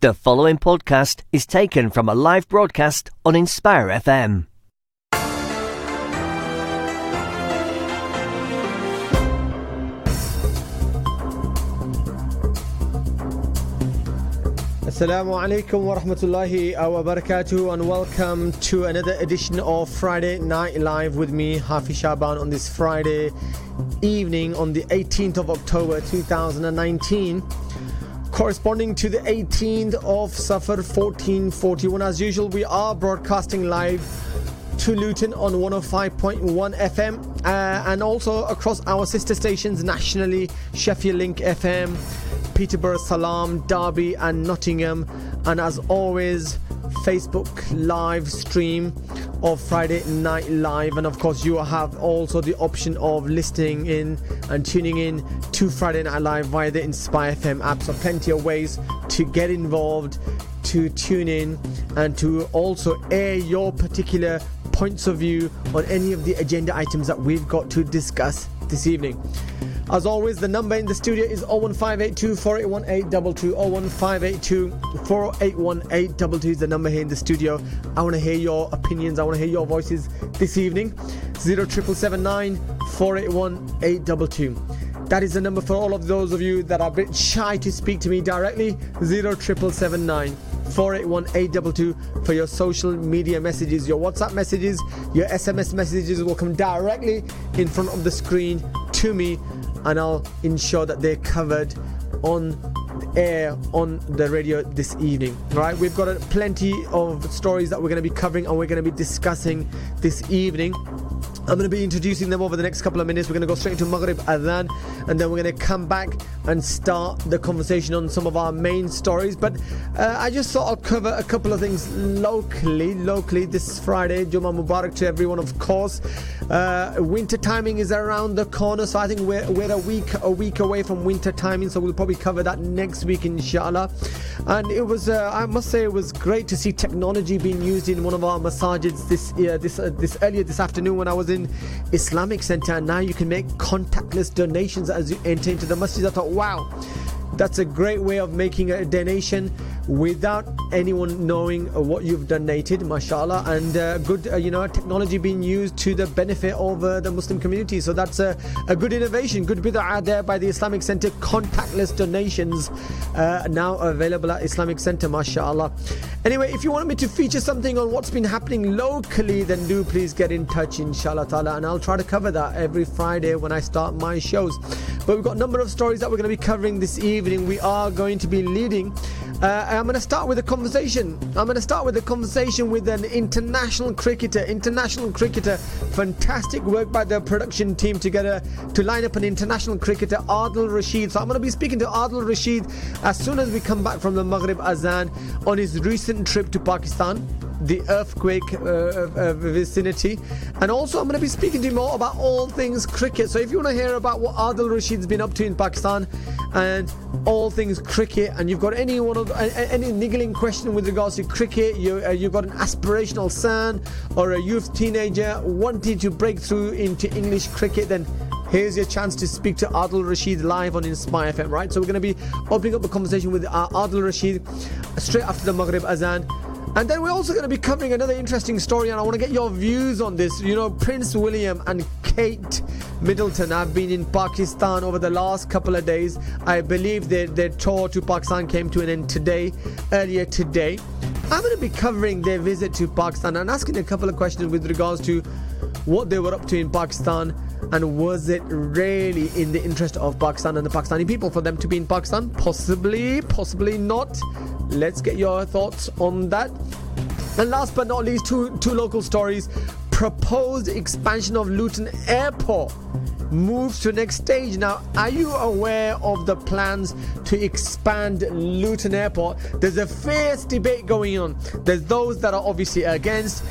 The following podcast is taken from a live broadcast on Inspire FM. Assalamu alaikum wa rahmatullahi wa barakatuh, and welcome to another edition of Friday Night Live with me, Hafiz Sha'ban, on this Friday evening on the 18th of October 2019. Corresponding to the 18th of Safar 1441. As usual, we are broadcasting live to Luton on 105.1 FM and also across our sister stations nationally, Sheffield Link FM, Peterborough, Salam, Derby and Nottingham, and as always Facebook live stream of Friday Night Live. And of course you have also the option of listening in and tuning in to Friday Night Live via the Inspire FM app. So plenty of ways to get involved, to tune in and to also air your particular points of view on any of the agenda items that we've got to discuss this evening. As always, the number in the studio is 01582 481822. 01582 481822 is the number here in the studio. I want to hear your opinions, I want to hear your voices this evening. 07779 481 822. That is the number for all of those of you that are a bit shy to speak to me directly. 07779 481 822 for your social media messages. Your WhatsApp messages, your SMS messages will come directly in front of the screen to me, and I'll ensure that they're covered on air on the radio this evening. Alright, we've got plenty of stories that we're going to be covering and we're going to be discussing this evening. I'm going to be introducing them over the next couple of minutes. We're going to go straight into Maghrib Adhan, and then we're going to come back and start the conversation on some of our main stories. But I just thought I'll cover a couple of things locally this Friday. Jummah Mubarak to everyone, of course. Winter timing is around the corner, so I think we're a week away from winter timing, so we'll probably cover that next week, inshallah. And it was, I must say, it was great to see technology being used in one of our masajids this earlier this afternoon when I was in Islamic Center, and now you can make contactless donations as you enter into the masjid. I thought, wow, that's a great way of making a donation without anyone knowing what you've donated, mashallah. And good technology being used to the benefit of the Muslim community. So that's a good innovation, good bid'ah there by the Islamic Center. Contactless donations now available at Islamic Center, mashallah. Anyway, if you want me to feature something on what's been happening locally, then do please get in touch, inshallah ta'ala, and I'll try to cover that every Friday when I start my shows. But we've got a number of stories that we're going to be covering this evening. We are going to be leading. I'm going to start with a conversation. With an international cricketer. Fantastic work by the production team together to line up an international cricketer, Adil Rashid. So I'm going to be speaking to Adil Rashid as soon as we come back from the Maghrib Azan on his recent trip to Pakistan, the earthquake vicinity. And also I'm going to be speaking to him more about all things cricket. So if you want to hear about what Adil Rashid's been up to in Pakistan and all things cricket, and you've got any niggling question with regards to cricket, you've got an aspirational son or a youth teenager wanting to break through into English cricket, then here's your chance to speak to Adil Rashid live on Inspire FM, right? So we're going to be opening up a conversation with Adil Rashid straight after the Maghrib Azan. And then we're also going to be covering another interesting story, and I want to get your views on this. You know, Prince William and Kate Middleton have been in Pakistan over the last couple of days. I believe their tour to Pakistan came to an end earlier today. I'm going to be covering their visit to Pakistan and asking a couple of questions with regards to what they were up to in Pakistan, and was it really in the interest of Pakistan and the Pakistani people for them to be in Pakistan? Possibly not. Let's get your thoughts on that. And last but not least, two local stories. Proposed expansion of Luton Airport moves to next stage. Now, are you aware of the plans to expand Luton Airport? There's a fierce debate going on. There's those that are obviously against,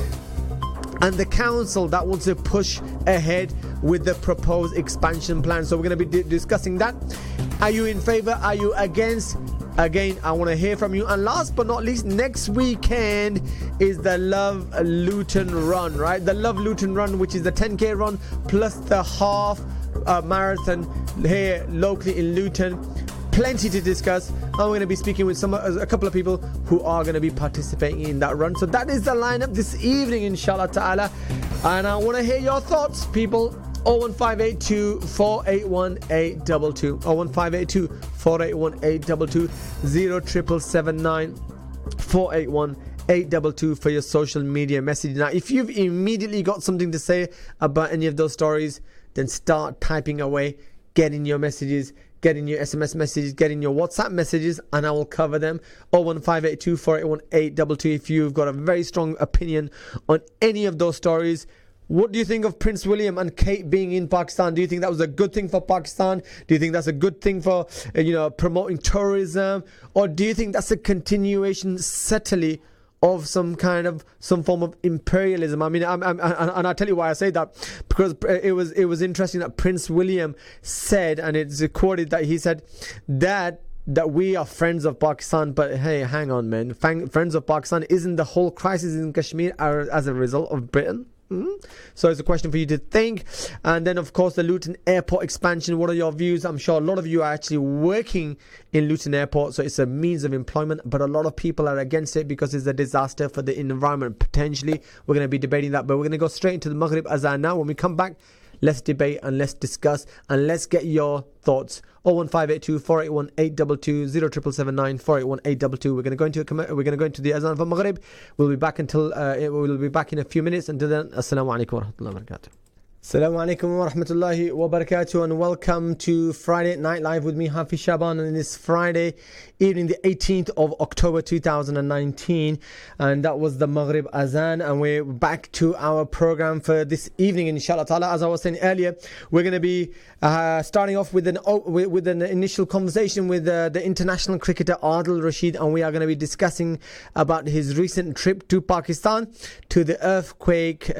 and the council that wants to push ahead with the proposed expansion plan. So we're going to be discussing that. Are you in favor? Are you against? Again, I want to hear from you. And last but not least, next weekend is the Love Luton Run, right? The Love Luton Run, which is the 10k run plus the half marathon here locally in Luton. plenty to discuss. And we're going to be speaking with a couple of people who are going to be participating in that run. So that is the lineup this evening, inshallah ta'ala. And I want to hear your thoughts, people. 01582 481 822 01582 481 822 0779 481 822 for your social media message. Now, if you've immediately got something to say about any of those stories, then start typing away, get in your messages, get in your SMS messages, get in your WhatsApp messages, and I will cover them. 01582 481 822 if you've got a very strong opinion on any of those stories. What do you think of Prince William and Kate being in Pakistan? Do you think that was a good thing for Pakistan? Do you think that's a good thing for, promoting tourism? Or do you think that's a continuation, subtly, of some form of imperialism? I mean, and I'll tell you why I say that, because it was interesting that Prince William said, and it's recorded that he said that we are friends of Pakistan, but hey, hang on, man. Friends of Pakistan, isn't the whole crisis in Kashmir as a result of Britain? So it's a question for you to think. And then, of course, the Luton Airport expansion. What are your views? I'm sure a lot of you are actually working in Luton Airport, so it's a means of employment, but a lot of people are against it because it's a disaster for the environment, potentially. We're going to be debating that, but we're going to go straight into the Maghrib Azan now. When we come back, let's debate and let's discuss and let's get your thoughts. 01582 481 822 0779 481 822. We're going to go into the Azan for Maghrib. We'll be back in a few minutes. Until then, assalamu alaikum wa rahmatullahi wa barakatuh. Assalamu alaikum wa rahmatullahi wa barakatuh, and welcome to Friday Night Live with me, Hafiz Sha'ban, on this Friday evening, the 18th of October 2019, and that was the Maghrib Azan, and we're back to our program for this evening, inshallah ta'ala. As I was saying earlier, we're going to be starting off with an initial conversation with the international cricketer Adil Rashid, and we are going to be discussing about his recent trip to Pakistan, to the earthquake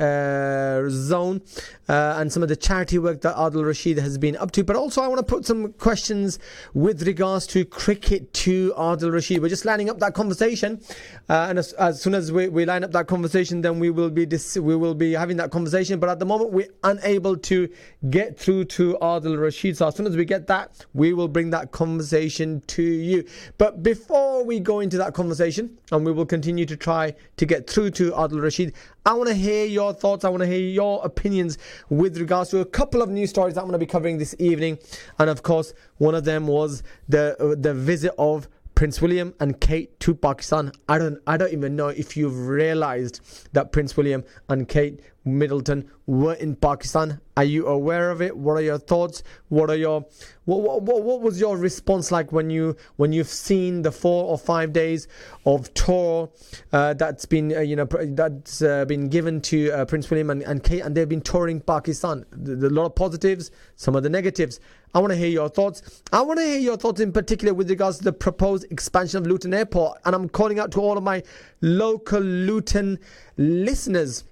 zone, and some of the charity work that Adil Rashid has been up to. But also I want to put some questions with regards to cricket to Adil Rashid. We're just lining up that conversation, and as soon as we line up that conversation, then we will be having that conversation. But at the moment we're unable to get through to Adil Rashid, so as soon as we get that, we will bring that conversation to you. But before we go into that conversation, and we will continue to try to get through to Adil Rashid, I want to hear your thoughts. I want to hear your opinions with regards to a couple of news stories that I'm going to be covering this evening. And of course, one of them was the visit of Prince William and Kate to Pakistan. I don't even know if you've realized that Prince William and Kate Middleton were in Pakistan. Are you aware of it? What are your thoughts? What was your response like when you've seen the 4 or 5 days of tour that's been been given to Prince William and Kate, and they've been touring Pakistan? A lot of positives, some of the negatives. I want to hear your thoughts. I want to hear your thoughts in particular with regards to the proposed expansion of Luton Airport, and I'm calling out to all of my local Luton listeners.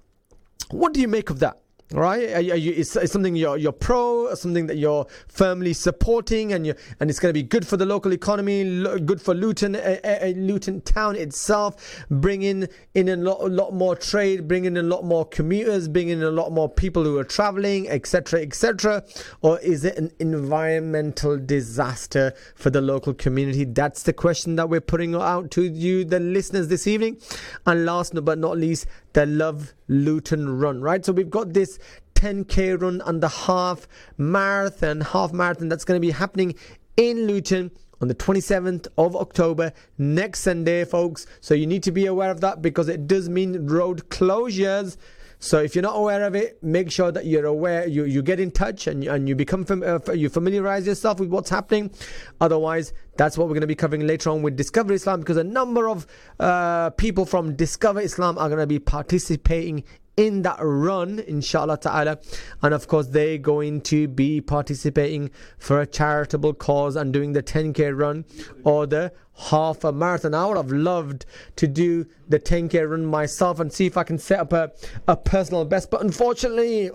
What do you make of that? Right? Is something you're pro, something that you're firmly supporting, and it's going to be good for the local economy, good for Luton town itself, bringing in a lot more trade, bringing in a lot more commuters, bringing in a lot more people who are traveling, etc., etc. Or is it an environmental disaster for the local community? That's the question that we're putting out to you, the listeners, this evening. And last but not least, the Love Luton Run, right? So we've got this 10k run and the half marathon that's going to be happening in Luton on the 27th of October, next Sunday, folks. So you need to be aware of that, because it does mean road closures. So if you're not aware of it, make sure that you're aware. You get in touch and you become you familiarize yourself with what's happening. Otherwise, that's what we're going to be covering later on with Discover Islam, because a number of people from Discover Islam are going to be participating in that run, inshallah ta'ala. And of course, they're going to be participating for a charitable cause and doing the 10k run or the half a marathon. I would have loved to do the 10k run myself and see if I can set up a personal best, but unfortunately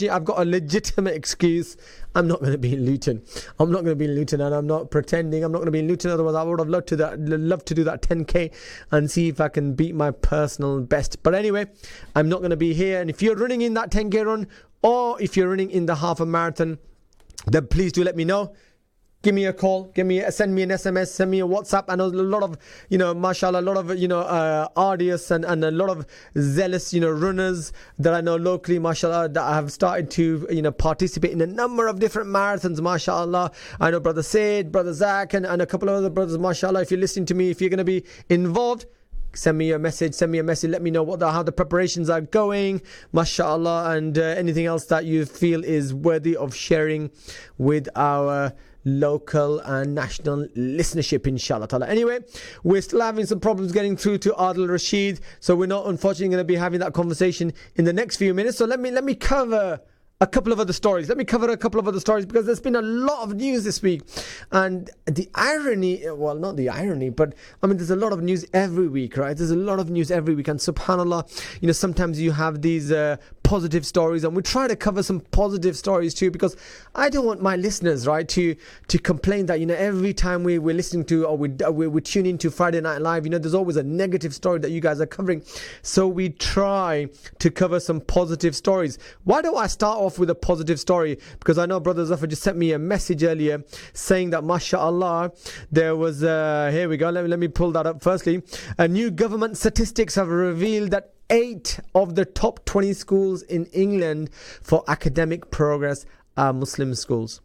I've got a legitimate excuse. I'm not going to be in Luton. I'm not going to be in Luton, and I'm not pretending I'm not going to be in Luton. Otherwise I would have loved to do that 10k and see if I can beat my personal best. But anyway, I'm not going to be here. And if you're running in that 10k run, or if you're running in the half a marathon, then please do let me know. give me a call, send me an SMS, send me a WhatsApp. I know a lot of, mashallah, a lot of, artists and a lot of zealous, runners that I know locally, mashallah, that have started to, participate in a number of different marathons, mashallah. I know Brother Said, Brother Zach, and a couple of other brothers, mashallah. If you're listening to me, if you're going to be involved, send me a message, let me know how the preparations are going, mashallah, and anything else that you feel is worthy of sharing with our local and national listenership, inshallah ta'ala. Anyway, we're still having some problems getting through to Adil Rashid, so we're not unfortunately going to be having that conversation in the next few minutes. So let me cover a couple of other stories. Because there's been a lot of news this week. And the irony, well, not the irony, but I mean, there's a lot of news every week, right? There's a lot of news every week. And subhanAllah, sometimes you have these positive stories, and we try to cover some positive stories too, because I don't want my listeners, right, to complain that, every time we're listening to, or we tune into Friday Night Live, there's always a negative story that you guys are covering. So we try to cover some positive stories. Why don't I start off with a positive story? Because I know Brother Zafar just sent me a message earlier saying that, mashallah, there was here we go, let me pull that up. Firstly, new government statistics have revealed that 8 of the top 20 schools in England for academic progress are Muslim schools.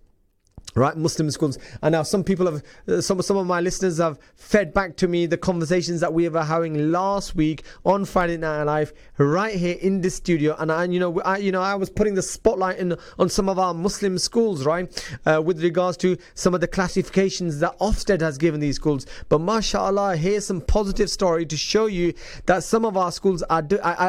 Right, Muslim schools. And now some people have, some of my listeners have fed back to me the conversations that we were having last week on Friday Night Live, right here in the studio. And I was putting the spotlight on some of our Muslim schools, right, with regards to some of the classifications that Ofsted has given these schools. But mashallah, here's some positive story to show you that some of our schools are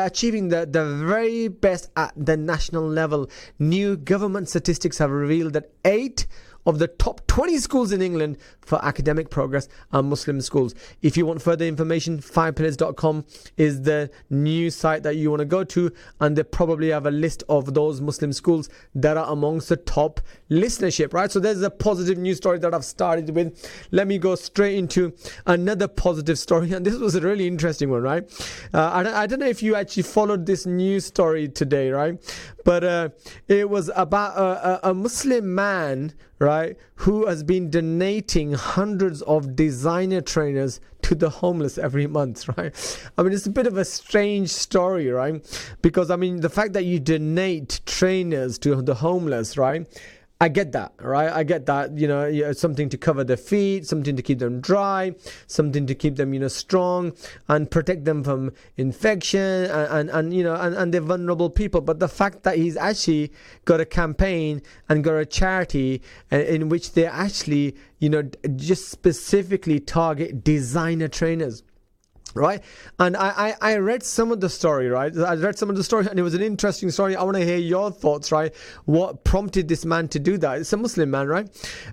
achieving the very best at the national level. New government statistics have revealed that 8 of the top 20 schools in England for academic progress are Muslim schools. If you want further information, 5pillars.com is the news site that you want to go to, and they probably have a list of those Muslim schools that are amongst the top listenership, right? So there's a positive news story that I've started with. Let me go straight into another positive story, and this was a really interesting one, right? I don't know if you actually followed this news story today, right? But it was about a Muslim man, right, who has been donating hundreds of designer trainers to the homeless every month, right? I mean, it's a bit of a strange story, right? Because, I mean, the fact that you donate trainers to the homeless, right? I get that, right? I get that, something to cover their feet, something to keep them dry, something to keep them, strong and protect them from infection and they're vulnerable people. But the fact that he's actually got a campaign and got a charity in which they actually, just specifically target designer trainers. Right, and I read some of the story, right? I read some of the story, and it was an interesting story. I want to hear your thoughts, right? What prompted this man to do that? It's a Muslim man, right?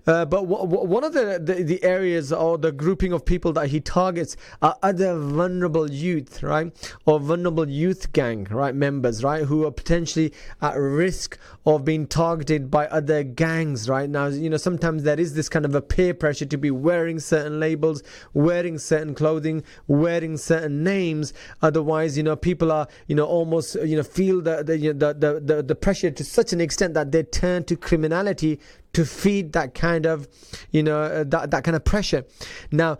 But one of the areas or the grouping of people that he targets are other vulnerable youth, right? Or vulnerable youth gang, right? Members, right? Who are potentially at risk of being targeted by other gangs, right? Now, sometimes there is this kind of a peer pressure to be wearing certain labels, wearing certain clothing, wearing certain names. Otherwise, people are, almost, feel the pressure to such an extent that they turn to criminality to feed that kind of, that kind of pressure. Now,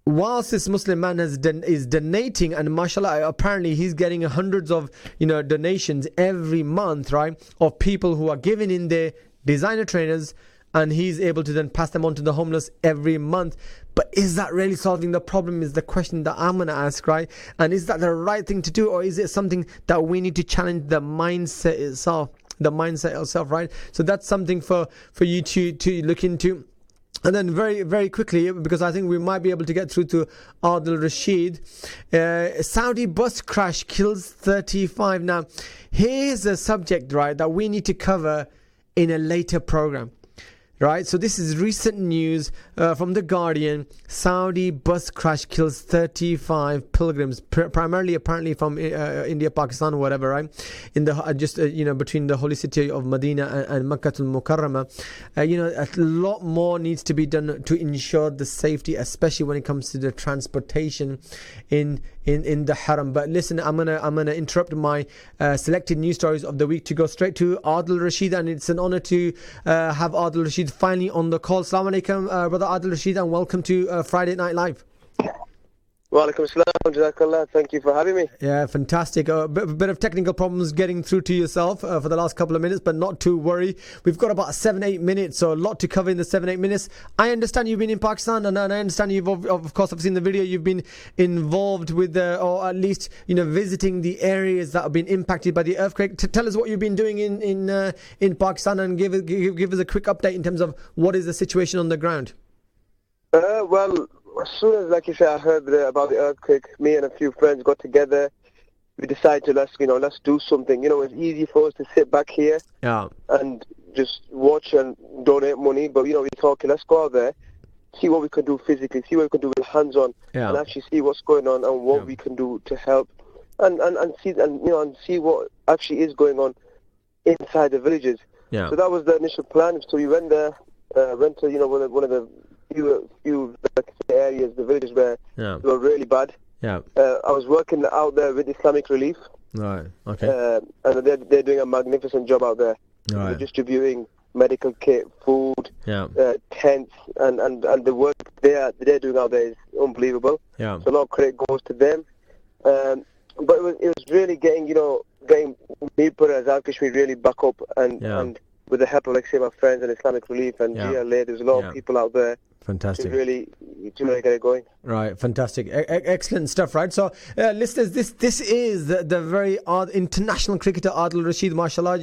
whilst this Muslim man is donating, and mashallah, apparently he's getting hundreds of, donations every month, right, of people who are giving in their designer trainers, and he's able to then pass them on to the homeless every month. But is that really solving the problem, is the question that I'm going to ask, right? And is that the right thing to do, or is it something that we need to challenge the mindset itself? Right? So that's something for you to look into. And then very, very quickly, because I think we might be able to get through to Adil Rashid, Saudi bus crash kills 35. Now, here's a subject, right, that we need to cover in a later program. Right, so this is recent news from The Guardian. Saudi bus crash kills 35 pilgrims, primarily apparently from India, Pakistan, or whatever, right? In the between the holy city of Medina and Makkah al-Mukarramah. A lot more needs to be done to ensure the safety, especially when it comes to the transportation in the Haram. But listen, I'm gonna interrupt my selected news stories of the week to go straight to Adil Rashid, and it's an honor to have Adil Rashid Rashid finally on the call. Assalamu alaikum, Brother Adil Rashid, and welcome to Friday Night Live. Wa alaikum salam, jazakallah. Thank you for having me. Yeah, fantastic. A bit of technical problems getting through to yourself for the last couple of minutes, but not to worry. We've got about 7-8 minutes, so a lot to cover in the 7-8 minutes. I understand you've been in Pakistan, and I understand you've, of course, I've seen the video. You've been involved with, or at least, visiting the areas that have been impacted by the earthquake. Tell us what you've been doing in Pakistan, and give us a quick update in terms of what is the situation on the ground. Well, as soon as, like you said, I heard about the earthquake, me and a few friends got together. We decided to let's do something. It's easy for us to sit back here and just watch and donate money. But we thought, okay, let's go out there, see what we can do physically, see what we can do with hands-on, and actually see what's going on and what we can do to help, and see what actually is going on inside the villages. Yeah. So that was the initial plan. So we went there, went to one of the few areas, the villages where they were really bad. Yeah. I was working out there with Islamic Relief. Right. Okay. And they're doing a magnificent job out there. Right. They're distributing medical kit, food, tents, and the work they're doing out there is unbelievable. Yeah. So a lot of credit goes to them. But it was really getting Mirpur as Al-Kashmir really back up and with the help of, like say, my friends and Islamic Relief and GLA, there's a lot of people out there. Fantastic. To really get it going. Right, fantastic. Excellent stuff, right? So, listeners, this is the very international cricketer Adil Rashid, mashallah.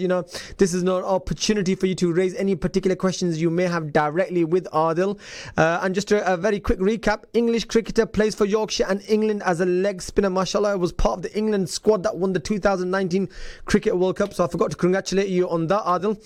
This is an opportunity for you to raise any particular questions you may have directly with Adil. And just a very quick recap, English cricketer, plays for Yorkshire and England as a leg spinner, mashallah. Was part of the England squad that won the 2019 Cricket World Cup. So I forgot to congratulate you on that, Adil.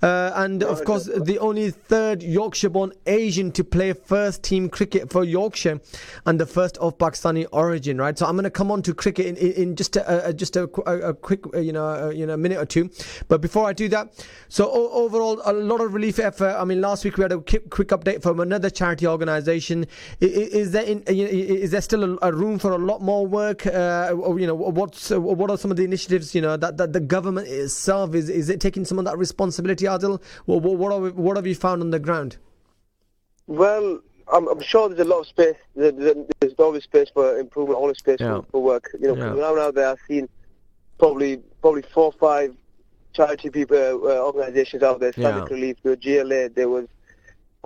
And of course, the only third Yorkshire-born Asian to play first team cricket for Yorkshire and the first of Pakistani origin, right? So I'm going to come on to cricket in just a quick minute or two. But before I do that, so overall a lot of relief effort. I mean, last week we had a quick update from another charity organisation. Is there still a room for a lot more work? What are some of the initiatives that the government itself is it taking some of that responsibility, Adil? What have you found on the ground? Well, I'm sure there's a lot of space. There's always space for improvement, always space for work. When I'm out there, I've seen probably 4 or 5 charity people, organisations out there. Islamic Relief, there was GLA, there was,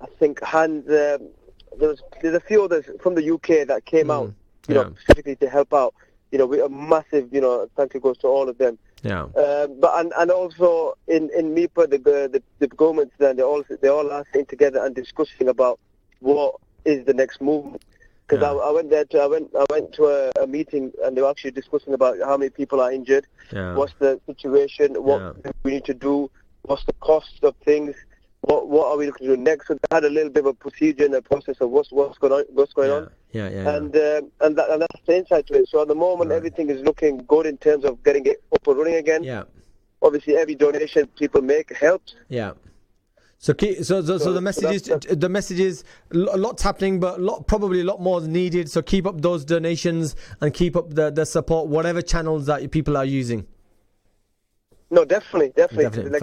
I think, there's a few others from the UK that came out, specifically to help out. With a massive, thank you goes to all of them. Yeah. But also in Mirpur, the governments then they all are sitting together and discussing about what is the next movement. Because I went there I went to a meeting and they were actually discussing about how many people are injured, what's the situation, what we need to do, what's the cost of things, what are we looking to do next. So they had a little bit of a procedure and a process of what's going on. And that's the insight to it. So at the moment, everything is looking good in terms of getting it up and running again. Yeah. Obviously, every donation people make helps. Yeah. So the message is lots happening, but probably a lot more is needed. So keep up those donations and keep up the support, whatever channels that people are using. No, definitely. Like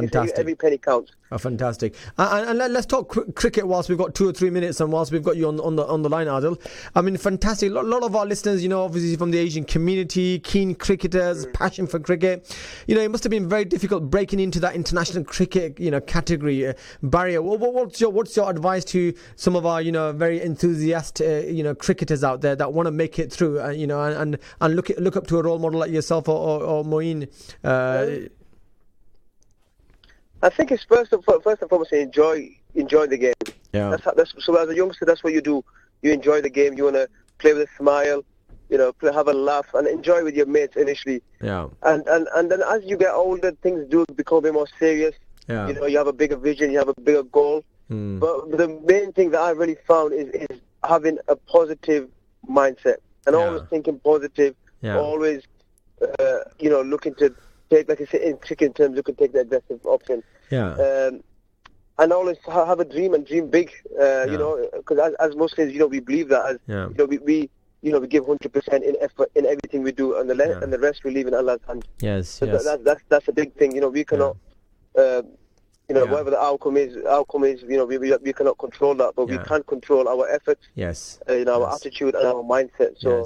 you say, every penny counts. Oh, fantastic. And let's talk cricket whilst we've got 2 or 3 minutes and whilst we've got you on the line, Adil. I mean, fantastic. A lot of our listeners, obviously from the Asian community, keen cricketers, passion for cricket. It must have been very difficult breaking into that international cricket, category barrier. What's your advice to some of our, very enthusiastic, cricketers out there that want to make it through, and look up to a role model like yourself or Moeen? I think it's first and foremost enjoy the game. Yeah. So as a youngster, that's what you do. You enjoy the game. You want to play with a smile, have a laugh and enjoy with your mates initially. Yeah. And then as you get older, things do become a bit more serious. Yeah. You have a bigger vision. You have a bigger goal. But the main thing that I really found is having a positive mindset and always thinking positive. Yeah. Always, looking to take, like I said, in cricket terms, you can take the aggressive option. Yeah. And always have a dream and dream big. Because as Muslims, we believe that we give 100% in effort in everything we do, and the rest we leave in Allah's hands. Yes. So that's a big thing. We cannot Whatever the outcome is, we cannot control that, but we can control our efforts, our attitude and our mindset. So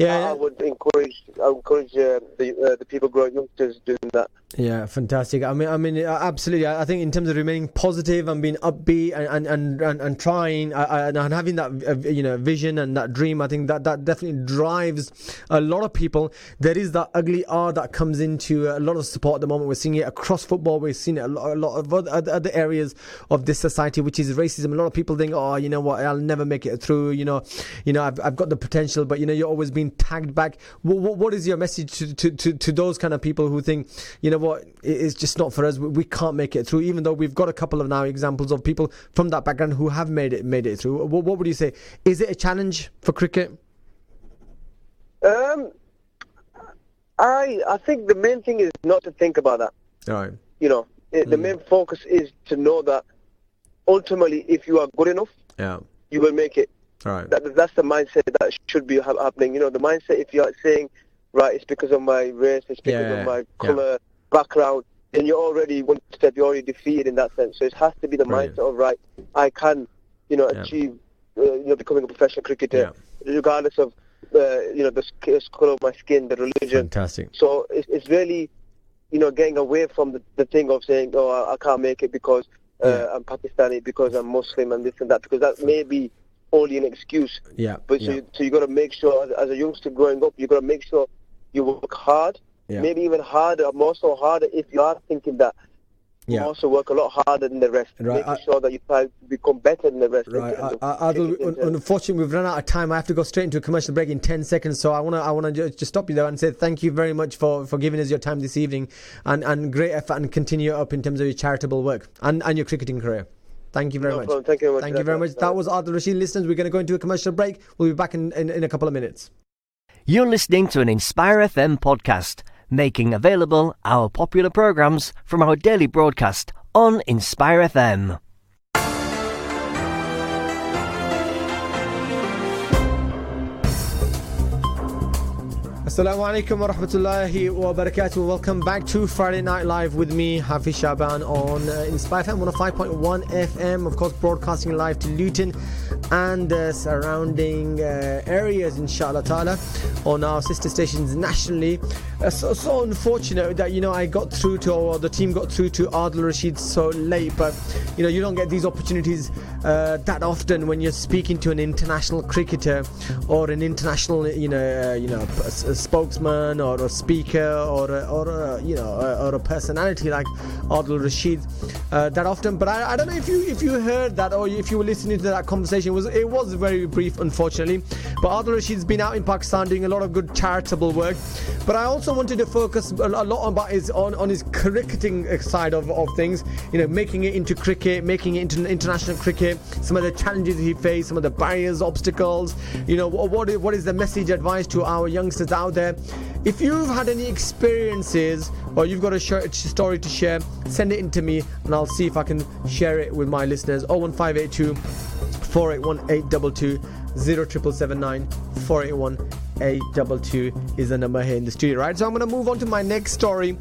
I would encourage the people growing youngsters doing that. Yeah, fantastic. I mean, absolutely. I think in terms of remaining positive and being upbeat and trying and having that vision and that dream, I think that definitely drives a lot of people. There is that ugly R that comes into a lot of support at the moment. We're seeing it across football. We're seeing it a lot of other areas of this society, which is racism. A lot of people think, oh, you know what, I'll never make it through. I've got the potential, but you're always being tagged back. What is your message to those kind of people who think, what, it's just not for us, we can't make it through, even though we've got a couple of now examples of people from that background who have made it through? What would you say? Is it a challenge for cricket? I think the main thing is not to think about that. All right. The main focus is to know that ultimately, if you are good enough, you will make it. All right. That's the mindset that should be happening. The mindset, if you're saying, right, it's because of my race, it's because of my colour, background, then you're already one step, you're already defeated in that sense. So it has to be the mindset of, right, I can, achieve, becoming a professional cricketer, regardless of, the colour of my skin, the religion. Fantastic. So it's really, getting away from the thing of saying, oh, I can't make it because I'm Pakistani, because I'm Muslim and this and that, because that may be only an excuse. But so you got to make sure, as a youngster growing up, you got to make sure you work hard. Maybe even harder, more so harder if you are thinking that. You also work a lot harder than the rest, making sure that you try to become better than the rest. Right. Unfortunately, we've run out of time. I have to go straight into a commercial break in 10 seconds. So I want to just stop you there and say thank you very much for giving us your time this evening, and great effort, and continue up in terms of your charitable work and your cricketing career. Thank you very much. Thank you very much. Thank you very much. That was Adil Rashid. Listeners, we're going to go into a commercial break. We'll be back in a couple of minutes. You're listening to an Inspire FM podcast, making available our popular programs from our daily broadcast on Inspire FM. Assalamu alaikum wa rahmatullahi wa barakatuh. Welcome back to Friday Night Live with me, Hafiz Sha'ban, on Inspire FM 105.1 FM. Of course, broadcasting live to Luton and surrounding areas, inshallah ta'ala, on our sister stations nationally. So unfortunate that, I got through to, or the team got through to Adil Rashid so late, but, you don't get these opportunities that often when you're speaking to an international cricketer or an international, a spokesman or a speaker or a personality like Adil Rashid that often. But I don't know if you heard that, or if you were listening to that conversation. It was very brief, unfortunately. But Adil Rashid's been out in Pakistan doing a lot of good charitable work. But I also wanted to focus a lot on his cricketing side of things. Making it into cricket, making it into international cricket. Some of the challenges he faced, some of the barriers, obstacles. What is the message, advice to our youngsters out there? If you've had any experiences or you've got a story to share, send it in to me and I'll see if I can share it with my listeners. 01582 481 822 07779 481 822 is the number here in the studio, right? So I'm going to move on to my next story.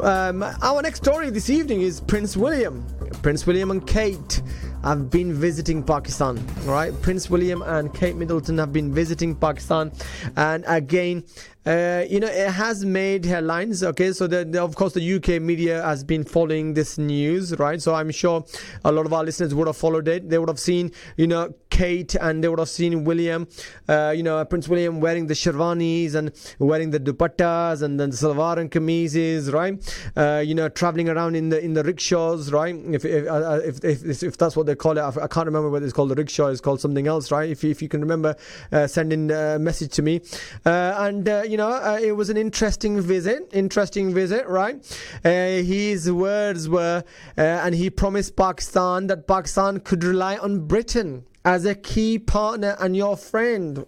Our next story this evening is Prince William and Kate have been visiting Pakistan. All right, Prince William and Kate Middleton have been visiting Pakistan, and again, it has made headlines. Okay, so of course the UK media has been following this news, right? So I'm sure a lot of our listeners would have followed it. They would have seen, Kate, and they would have seen William, Prince William wearing the sherwanis and wearing the dupattas and then the salwar and kameezes, right? Traveling around in the rickshaws, right? If that's what they call it, I can't remember whether it's called the rickshaw. It's called something else, right? If you can remember, send in a message to me. It was an interesting visit, right? His words were, and he promised Pakistan that Pakistan could rely on Britain as a key partner and your friend.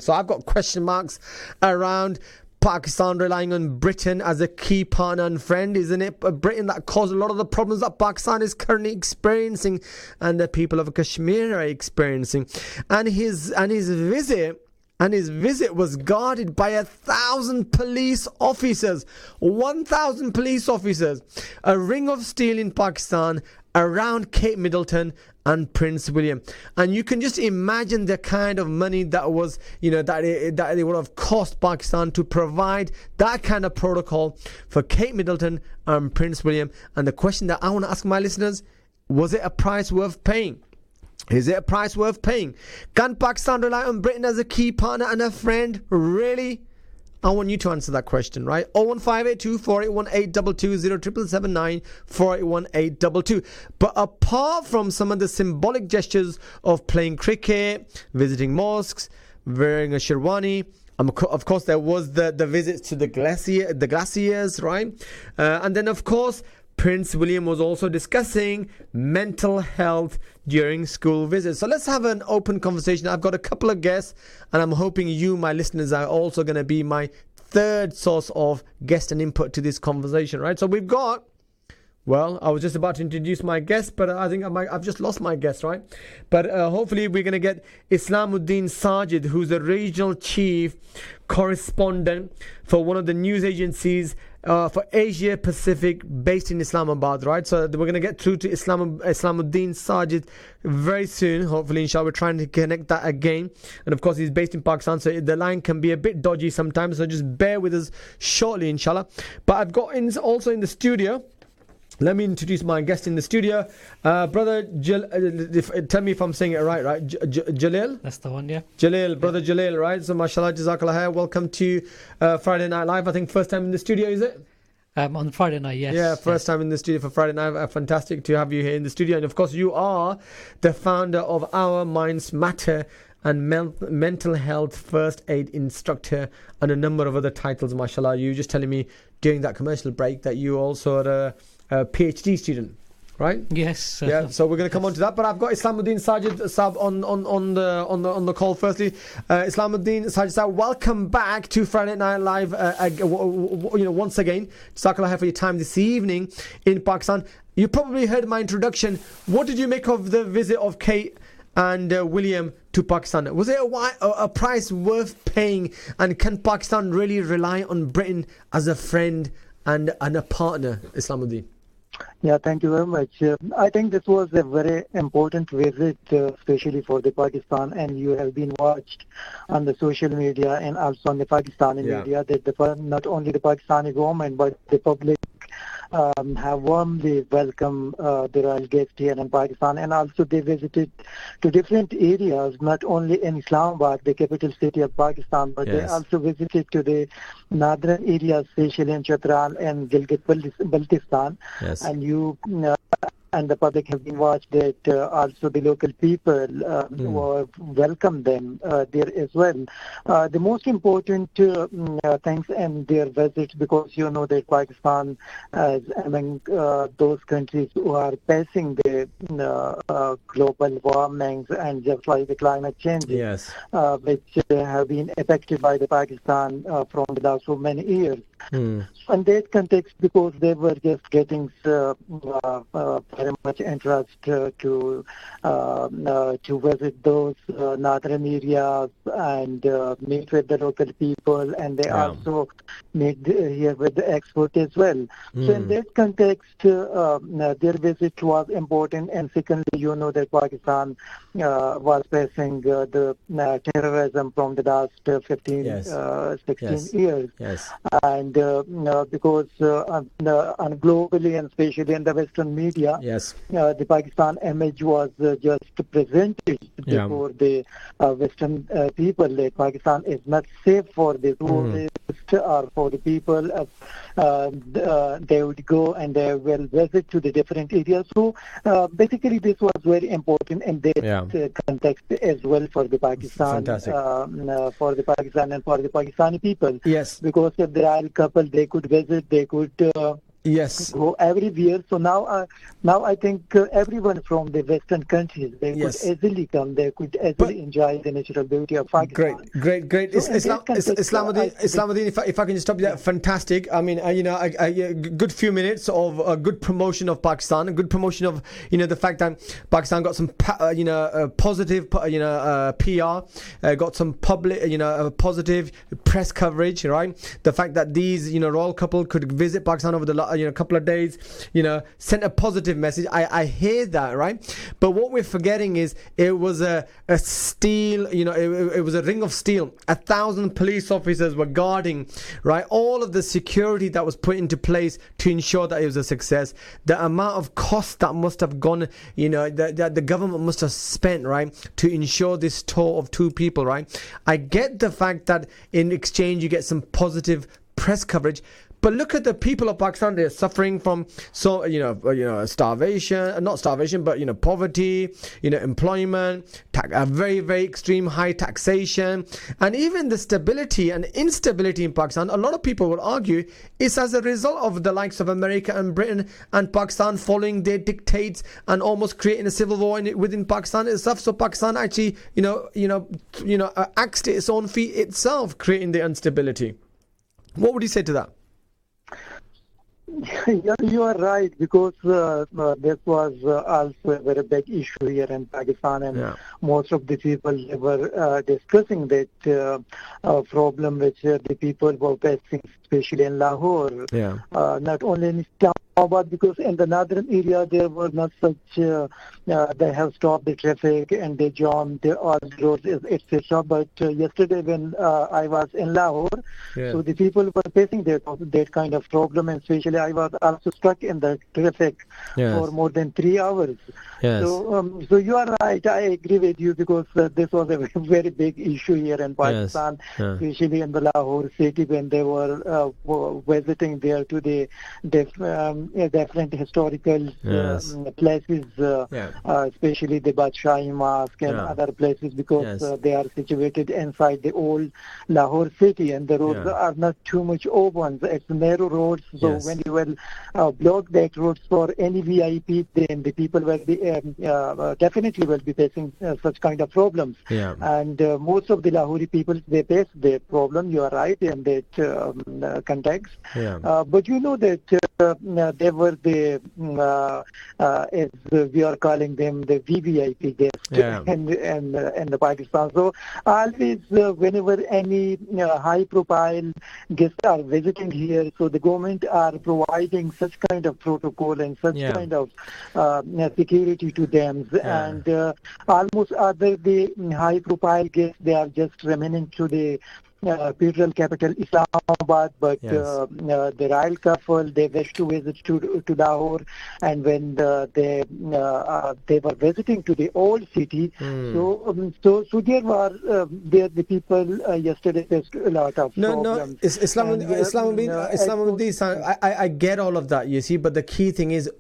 So I've got question marks around Pakistan relying on Britain as a key partner and friend. Isn't it Britain that caused a lot of the problems that Pakistan is currently experiencing and the people of Kashmir are experiencing? And his visit and his visit was guarded by 1,000 police officers. 1,000 police officers. A ring of steel in Pakistan around Kate Middleton and Prince William. And you can just imagine the kind of money that was, that it would have cost Pakistan to provide that kind of protocol for Kate Middleton and Prince William. And the question that I want to ask my listeners, was it a price worth paying? Is it a price worth paying? Can Pakistan rely on Britain as a key partner and a friend? Really? I want you to answer that question, right? 01582 481822 0779 481822. But apart from some of the symbolic gestures of playing cricket, visiting mosques, wearing a sherwani, of course there was the visits to the glaciers, right? And then of course Prince William was also discussing mental health during school visits. So let's have an open conversation. I've got a couple of guests, and I'm hoping you, my listeners, are also going to be my third source of guest and input to this conversation, right? So we've got, well, I was just about to introduce my guest, but I think I've just lost my guest, right? But hopefully we're going to get Islamuddin Sajid, who's the regional chief correspondent for one of the news agencies for Asia Pacific based in Islamabad, right? So we're going to get through to Islamuddin Sajid very soon, hopefully, inshallah. We're trying to connect that again. And of course, he's based in Pakistan, so the line can be a bit dodgy sometimes, so just bear with us shortly, inshallah. But I've got also in the studio, let me introduce my guest in the studio, brother tell me if I'm saying it right? Jalil? That's the one, yeah. Jalil, brother Jalil, right? So mashallah, jazakallah khair. Welcome to Friday Night Live. I think first time in the studio, is it? On Friday night, yes. Yeah, first time in the studio for Friday Night. Fantastic to have you here in the studio. And of course, you are the founder of Our Minds Matter and mental health first aid instructor and a number of other titles, mashallah. You were just telling me during that commercial break that you also are a PhD student, right? Yes. Yeah. So we're going to come on to that, but I've got Islamuddin Sajid Sab on the call. Firstly, Islamuddin Sajid Sab, welcome back to Friday Night Live. Once again, jazakallah khair for your time this evening in Pakistan. You probably heard my introduction. What did you make of the visit of Kate and William to Pakistan? Was it a price worth paying? And can Pakistan really rely on Britain as a friend and a partner, Islamuddin? Yeah, thank you very much. I think this was a very important visit, especially for the Pakistan, and you have been watched on the social media and also on the Pakistani media that not only the Pakistani government but the public have warmly welcomed the royal guest here in Pakistan, and also they visited to different areas, not only in Islamabad, the capital city of Pakistan, but they also visited to the northern areas, especially in Chatral and Gilgit-Baltistan. Yes. And and the public have been watched that also the local people welcome them there as well. The most important things in their visit, because you know that Pakistan is among those countries who are facing the global warmings and just like the climate changes, which have been affected by the Pakistan from the last so many years. In that context, because they were just getting very much interest to visit those northern areas and meet with the local people, and they also meet here with the experts as well. So in that context, their visit was important. And secondly, you know that Pakistan was facing the terrorism from the last 16 years. Yes. And because globally and especially in the Western media, the Pakistan image was just presented before the Western people that Pakistan is not safe for the tourists or for the people. They would go and they will visit to the different areas. So basically this was very important in that context as well for the Pakistan, for the Pakistan and for the Pakistani people. Yes. Because if the royal couple, they could visit, they could go everywhere. So now I think everyone from the Western countries, they could easily come. They could easily enjoy the natural beauty of Pakistan. Great. So Islamuddin, if I can just stop you there, fantastic. I mean, a good few minutes of a good promotion of Pakistan, a good promotion of the fact that Pakistan got some positive PR, got some public positive press coverage, right? The fact that these royal couple could visit Pakistan over the couple of days, sent a positive message. I hear that, right? But what we're forgetting is it was a steel, it was a ring of steel. 1,000 police officers were guarding, right, all of the security that was put into place to ensure that it was a success. The amount of cost that must have gone, that the government must have spent, right, to ensure this tour of 2 people, right? I get the fact that in exchange you get some positive press coverage, but look at the people of Pakistan. They're suffering from starvation, not starvation, but poverty, employment, a very, very extreme high taxation, and even the stability and instability in Pakistan. A lot of people would argue is as a result of the likes of America and Britain and Pakistan following their dictates and almost creating a civil war within Pakistan itself. So Pakistan actually, axed its own feet itself, creating the instability. What would you say to that? Yeah, you are right, because this was also a very big issue here in Pakistan, and most of the people were discussing that problem which the people were facing, especially in Lahore, not only in Islamabad, because in the northern area there were not such, they have stopped the traffic and they jammed all the roads, etc. But yesterday when I was in Lahore, so the people were facing that kind of problem, and especially I was also stuck in the traffic for more than 3 hours. So you are right, I agree with you, because this was a very big issue here in Pakistan, especially in the Lahore city, when they were visiting there to the different historical places, especially the Badshahi Mosque and other places, because they are situated inside the old Lahore city, and the roads are not too much open. It's narrow roads, so when you will block that roads for any VIP, then the people will be definitely will be facing such kind of problems. And most of the Lahori people, they face the problem. You are right in that context. But you know that they were the, as we are calling them, the VVIP guests in the Pakistan. So always, whenever any high-profile guests are visiting here, so the government are providing such kind of protocol and such kind of security to them. And almost other the high-profile guests, they are just remaining to the federal capital Islamabad, but the royal couple, they wish to visit to Lahore, and when they were visiting to the old city, so there were the people yesterday faced a lot of problems. Islamuddin, I get all of that, you see, but the key thing is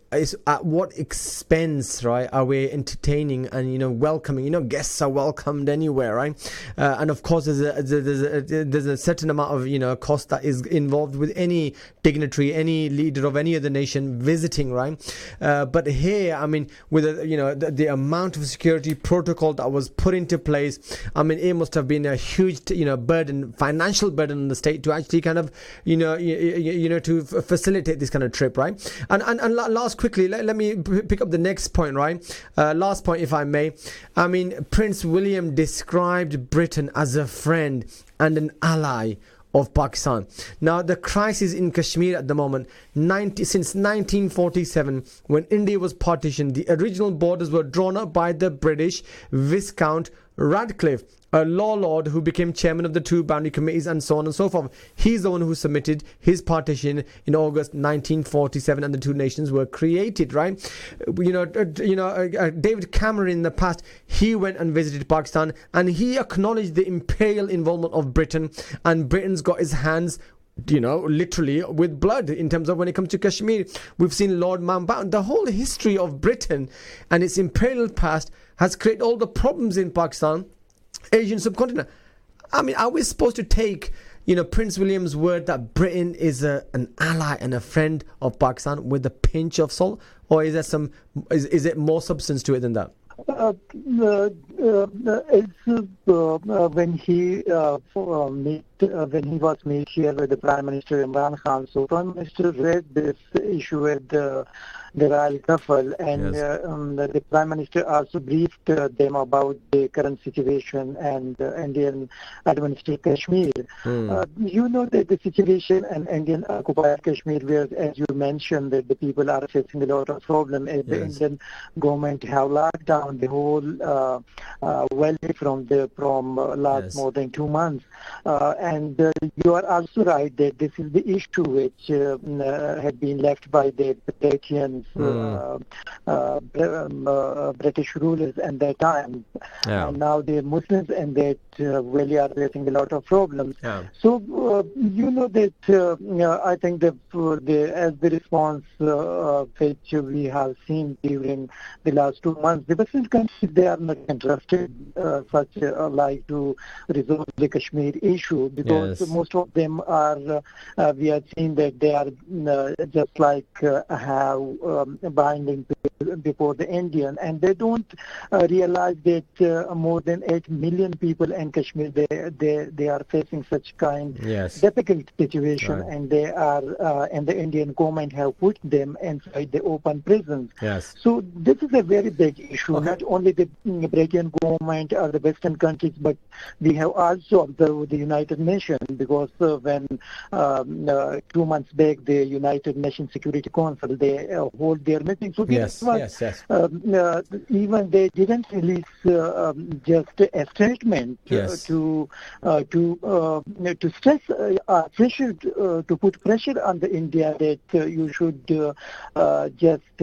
at what expense, right, are we entertaining and welcoming? Guests are welcomed anywhere, right? And of course there's a certain amount of cost that is involved with any dignitary, any leader of any other nation visiting, right? But here, I mean, with the amount of security protocol that was put into place, I mean, it must have been a huge burden, financial burden on the state to actually kind of to facilitate this kind of trip, right? And last quickly, let me pick up the next point, right? Last point, if I may. I mean, Prince William described Britain as a friend and an ally of Pakistan. Now, the crisis in Kashmir at the moment, since 1947, when India was partitioned, the original borders were drawn up by the British Viscount Radcliffe, a law lord who became chairman of the 2 boundary committees and so on and so forth. He's the one who submitted his partition in August 1947, and the 2 nations were created, right? David Cameron in the past, he went and visited Pakistan, and he acknowledged the imperial involvement of Britain, and Britain's got his hands literally with blood in terms of when it comes to Kashmir. We've seen Lord Mountbatten. The whole history of Britain and its imperial past has created all the problems in Pakistan, Asian subcontinent. I mean, are we supposed to take Prince William's word that Britain is an ally and a friend of Pakistan with a pinch of salt, or is there is it more substance to it than that? When he was meet here with the Prime Minister Imran Khan, so Prime Minister raised this issue with the royal couple, and the Prime Minister also briefed them about the current situation and Indian administered Kashmir. That the situation in Indian occupied Kashmir, where, as you mentioned, that the people are facing a lot of problems, as the Indian government have locked down the whole valley from last more than 2 months. And you are also right that this is the issue which had been left by the British rulers at that time. And now the Muslims in that valley are facing a lot of problems. So that I think as the response which we have seen during the last 2 months, the Western countries, they are not interested like to resolve the Kashmir issue, because most of them are we are seeing that they are just like have binding before the Indian, and they don't realize that more than 8 million people in Kashmir, they are facing such kind difficult situation, and they are and the Indian government have put them inside the open prisons. So this is a very big issue. Not only the British government or the Western countries, but we have also observed the United Nations, because when 2 months back the United Nations Security Council, they hold their meeting. So even they didn't release just a statement to stress pressure, to put pressure on the India that you should just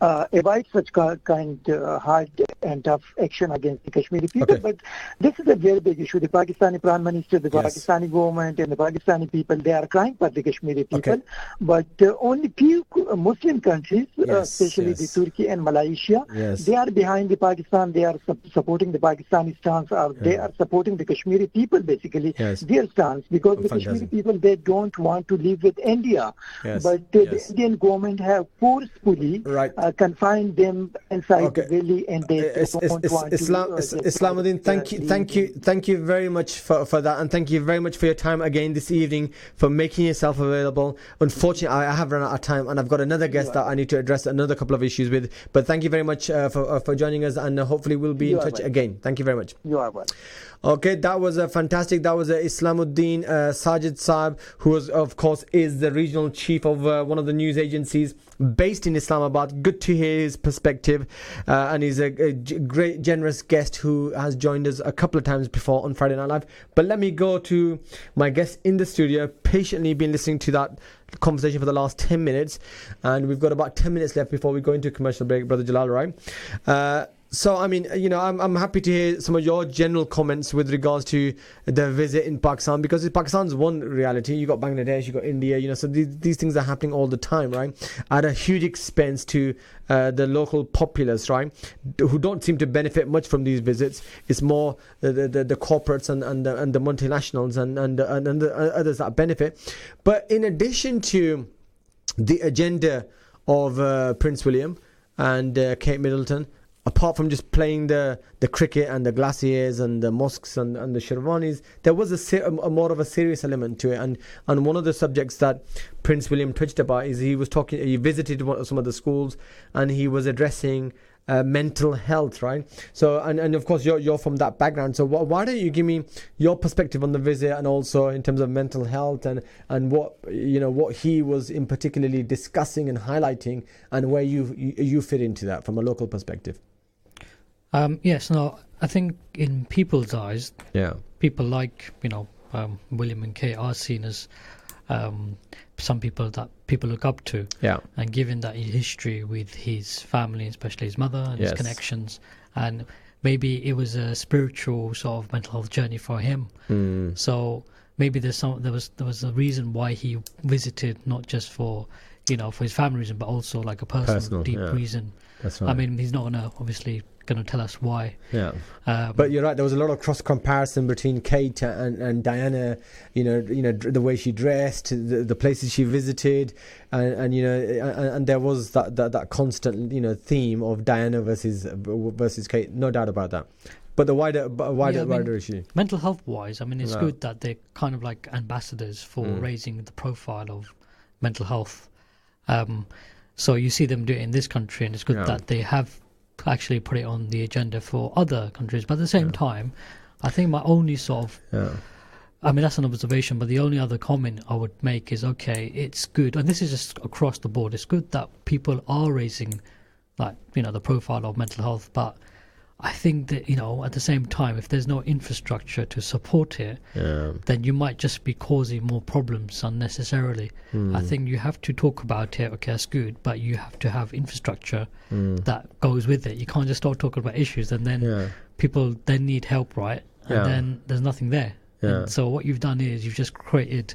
avoid such kind hard and tough action against the Kashmiri people. But this is a very big issue. The Pakistani Prime Minister, the Pakistani government and the Pakistani people, they are crying for the Kashmiri people. But only few Muslim countries, especially the Turkey and Malaysia, they are behind the Pakistan. They are supporting the Pakistani stance, or they are supporting the Kashmiri people, basically, their stance, because the Kashmiri people, they don't want to live with India. But the Indian government have forcefully confined them inside the valley, and they don't want to. Islamuddin, thank you very much for that, and thank you very much for your time again this evening, for making yourself available. Unfortunately, I have run out of time, and I've got another guest that I need to address another couple of issues with. But thank you very much for joining us, and hopefully we'll be in touch again. Thank you very much. You are welcome. Okay, that was fantastic. That was Islamuddin Sajid Saab, who was, of course, is the regional chief of one of the news agencies based in Islamabad. Good to hear his perspective, and he's a great, generous guest who has joined us a couple of times before on Friday Night Live. But let me go to my guest in the studio, patiently been listening to that conversation for the last 10 minutes, and we've got about 10 minutes left before we go into a commercial break, Brother Jalal, right? So, I mean, I'm happy to hear some of your general comments with regards to the visit in Pakistan, because Pakistan's one reality. You got Bangladesh, you got India, so these things are happening all the time, right? At a huge expense to the local populace, right? Who don't seem to benefit much from these visits. It's more the corporates and the multinationals and the others that benefit. But in addition to the agenda of Prince William and Kate Middleton, apart from just playing the cricket and the glaciers and the mosques and the Sherwanis, there was a more of a serious element to it. And one of the subjects that Prince William touched about is he visited some of the schools, and he was addressing mental health, right? So, and of course you're from that background. So why don't you give me your perspective on the visit, and also in terms of mental health and what what he was in particularly discussing and highlighting, and where you fit into that from a local perspective. I think in people's eyes, people like William and Kate are seen as some people that people look up to, and given that history with his family, especially his mother and his connections, and maybe it was a spiritual sort of mental health journey for him. So maybe there was a reason why he visited, not just for for his family reason, but also like a personal deep reason. That's right. I mean, he's not gonna obviously going to tell us why. Yeah, but you're right. There was a lot of cross comparison between Kate and Diana. You know, the way she dressed, the places she visited, and there was that constant theme of Diana versus Kate. No doubt about that. But the wider issue. Mental health wise, I mean, it's good that they're kind of like ambassadors for raising the profile of mental health. So you see them do it in this country, and it's good that they have actually put it on the agenda for other countries. But at the same time, I think my only sort of I mean, that's an observation, but the only other comment I would make is, okay, it's good, and this is just across the board, it's good that people are raising, like, the profile of mental health, but I think that, at the same time, if there's no infrastructure to support it, then you might just be causing more problems unnecessarily. I think you have to talk about it, okay, that's good, but you have to have infrastructure that goes with it. You can't just start talking about issues and then people then need help, right? And then there's nothing there. And so what you've done is you've just created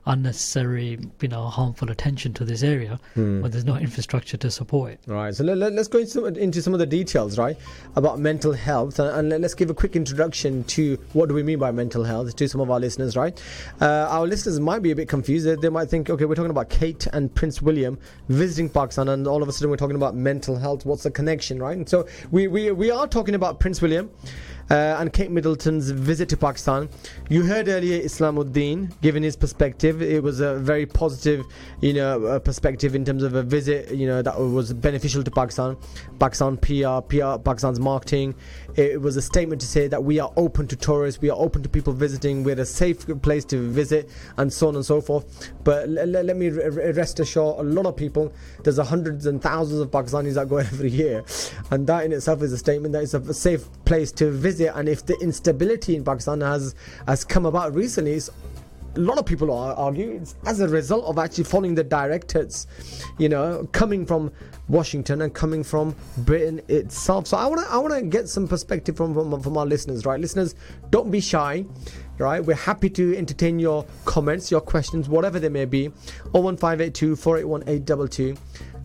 unnecessary, harmful attention to this area when there's no infrastructure to support it. Right. So let's go into some of the details, right, about mental health, and let's give a quick introduction to what do we mean by mental health to some of our listeners, right? Our listeners might be a bit confused. They might think, okay, we're talking about Kate and Prince William visiting Pakistan, and all of a sudden we're talking about mental health. What's the connection, right? And so we are talking about Prince William and Kate Middleton's visit to Pakistan. You heard earlier Islamuddin giving his perspective. It was a very positive, perspective in terms of a visit, that was beneficial to Pakistan PR, Pakistan's marketing. It was a statement to say that we are open to tourists, we are open to people visiting, we're a safe place to visit, and so on and so forth. But let me rest assured, a lot of people, there's hundreds and thousands of Pakistanis that go every year, and that in itself is a statement that it's a safe place to visit. And if the instability in Pakistan has come about recently, a lot of people argue it's as a result of actually following the directives, coming from Washington and coming from Britain itself. So I want to get some perspective from our listeners, right? Listeners, don't be shy, right? We're happy to entertain your comments, your questions, whatever they may be. 01582 481 822.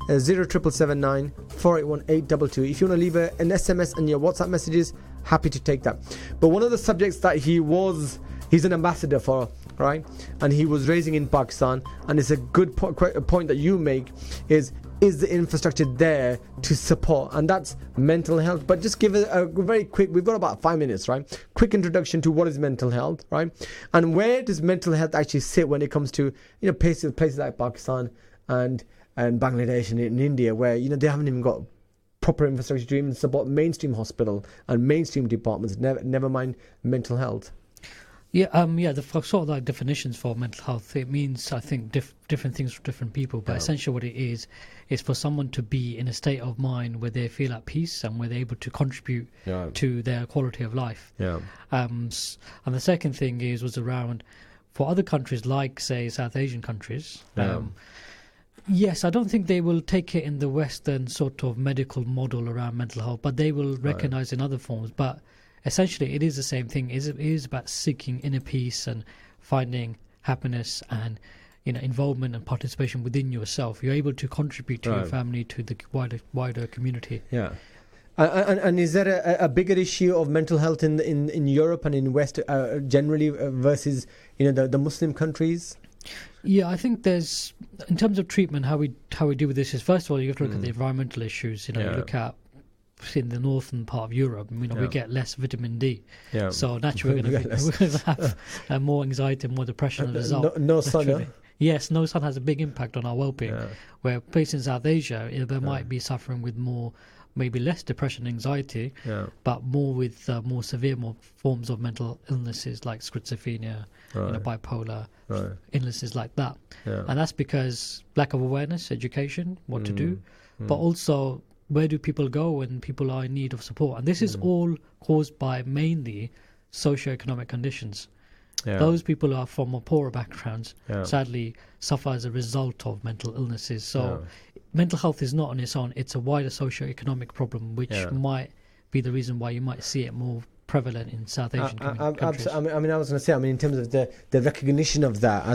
07779 481 822. If you want to leave an SMS and your WhatsApp messages, happy to take that. But one of the subjects that he's an ambassador for, right, and he was raising in Pakistan, and it's a good point that you make, is the infrastructure there to support, and that's mental health. But just give it a very quick, we've got about 5 minutes, right, quick introduction to what is mental health, right, and where does mental health actually sit when it comes to places like Pakistan and Bangladesh and in India, where they haven't even got proper infrastructure to even support mainstream hospital and mainstream departments, never mind mental health. The sort of like definitions for mental health, it means, I think, different things for different people, but essentially what it is for someone to be in a state of mind where they feel at peace and where they're able to contribute to their quality of life. And the second thing was around, for other countries like, say, South Asian countries, yes, I don't think they will take it in the Western sort of medical model around mental health, but they will recognize in other forms. But essentially, it is the same thing. It is about seeking inner peace and finding happiness and involvement and participation within yourself. You're able to contribute to your family, to the wider community. Yeah. And is there a bigger issue of mental health in Europe and in West generally versus the Muslim countries? Yeah, I think there's, in terms of treatment, how we deal with this is, first of all, you have to look at the environmental issues. You look at in the northern part of Europe, we get less vitamin D. So naturally we're going to have more anxiety and more depression as a result. No sun. Yes, no sun has a big impact on our well-being. Where places in South Asia, they might be suffering with more, maybe less depression and anxiety, but more with more severe forms of mental illnesses like schizophrenia, bipolar, illnesses like that. And that's because lack of awareness, education, what to do, but also where do people go when people are in need of support. And this is all caused by mainly socioeconomic conditions. Those people who are from poorer backgrounds sadly suffer as a result of mental illnesses. So mental health is not on its own, it's a wider socio-economic problem, which might be the reason why you might see it more prevalent in South Asian countries. I was going to say, in terms of the recognition of that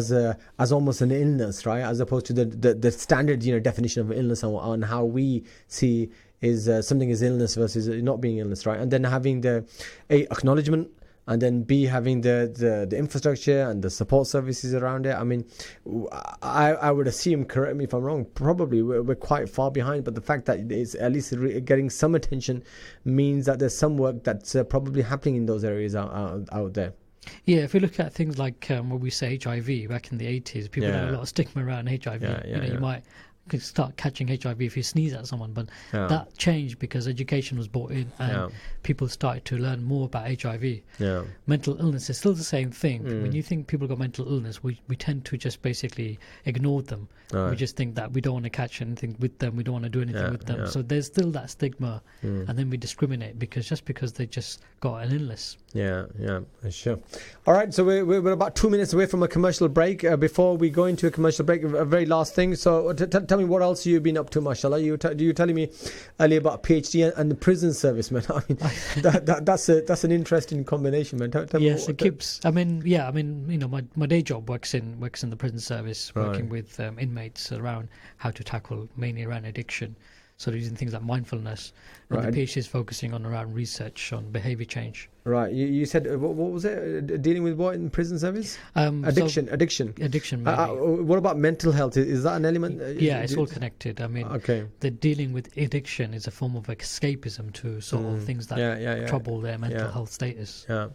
as almost an illness, right? As opposed to the standard, definition of illness on how we see is something is illness versus not being illness, right? And then having the acknowledgement, and then B, having the infrastructure and the support services around it. I would assume, correct me if I'm wrong, probably we're quite far behind, but the fact that it's at least getting some attention means that there's some work that's probably happening in those areas out there. Yeah, if we look at things like when we say HIV back in the 80s, people had a lot of stigma around HIV. You might start catching HIV if you sneeze at someone, but that changed because education was brought in and people started to learn more about HIV. Mental illness is still the same thing. When you think people got mental illness, we tend to just basically ignore them. We just think that we don't want to catch anything with them, we don't want to do anything with them. So there's still that stigma, and then we discriminate because they just got an illness. Sure. All right, so we're about 2 minutes away from a commercial break. Before we go into a commercial break, a very last thing. So tell me what else you've been up to, mashallah. You telling me earlier about PhD and the prison service, man. That's an interesting combination, man. Tell yes, it keeps. My day job works in the prison service, working with inmates around how to tackle mainly around addiction. So using things like mindfulness, and the PhD is focusing on around research on behaviour change. Right. You said what was it? Dealing with what in prison service? Addiction. Addiction. What about mental health? Is that an element? It's all connected. The dealing with addiction is a form of escapism to sort of things that trouble their mental health status. Yeah.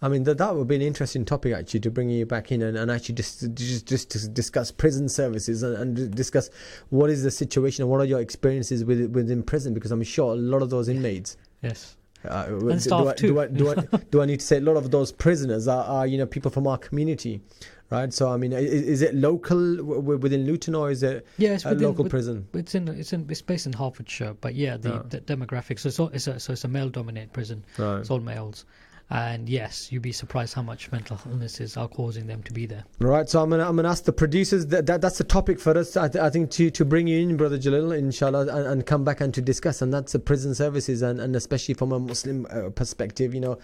That would be an interesting topic actually, to bring you back in and actually just to discuss prison services and discuss what is the situation and what are your experiences within prison, because I'm sure a lot of those inmates. Yes. And staff too. Do I need to say a lot of those prisoners are people from our community, right? So is it local within Luton, or is it a local prison? It's based in Hertfordshire, but the demographics. So it's a male-dominated prison. Right. It's all males. And yes, you'd be surprised how much mental illnesses are causing them to be there. Right, so I'm gonna ask the producers that's the topic for us. I think to bring you in, Brother Jalil, inshallah, and come back and to discuss, and that's the prison services, and especially from a Muslim perspective. What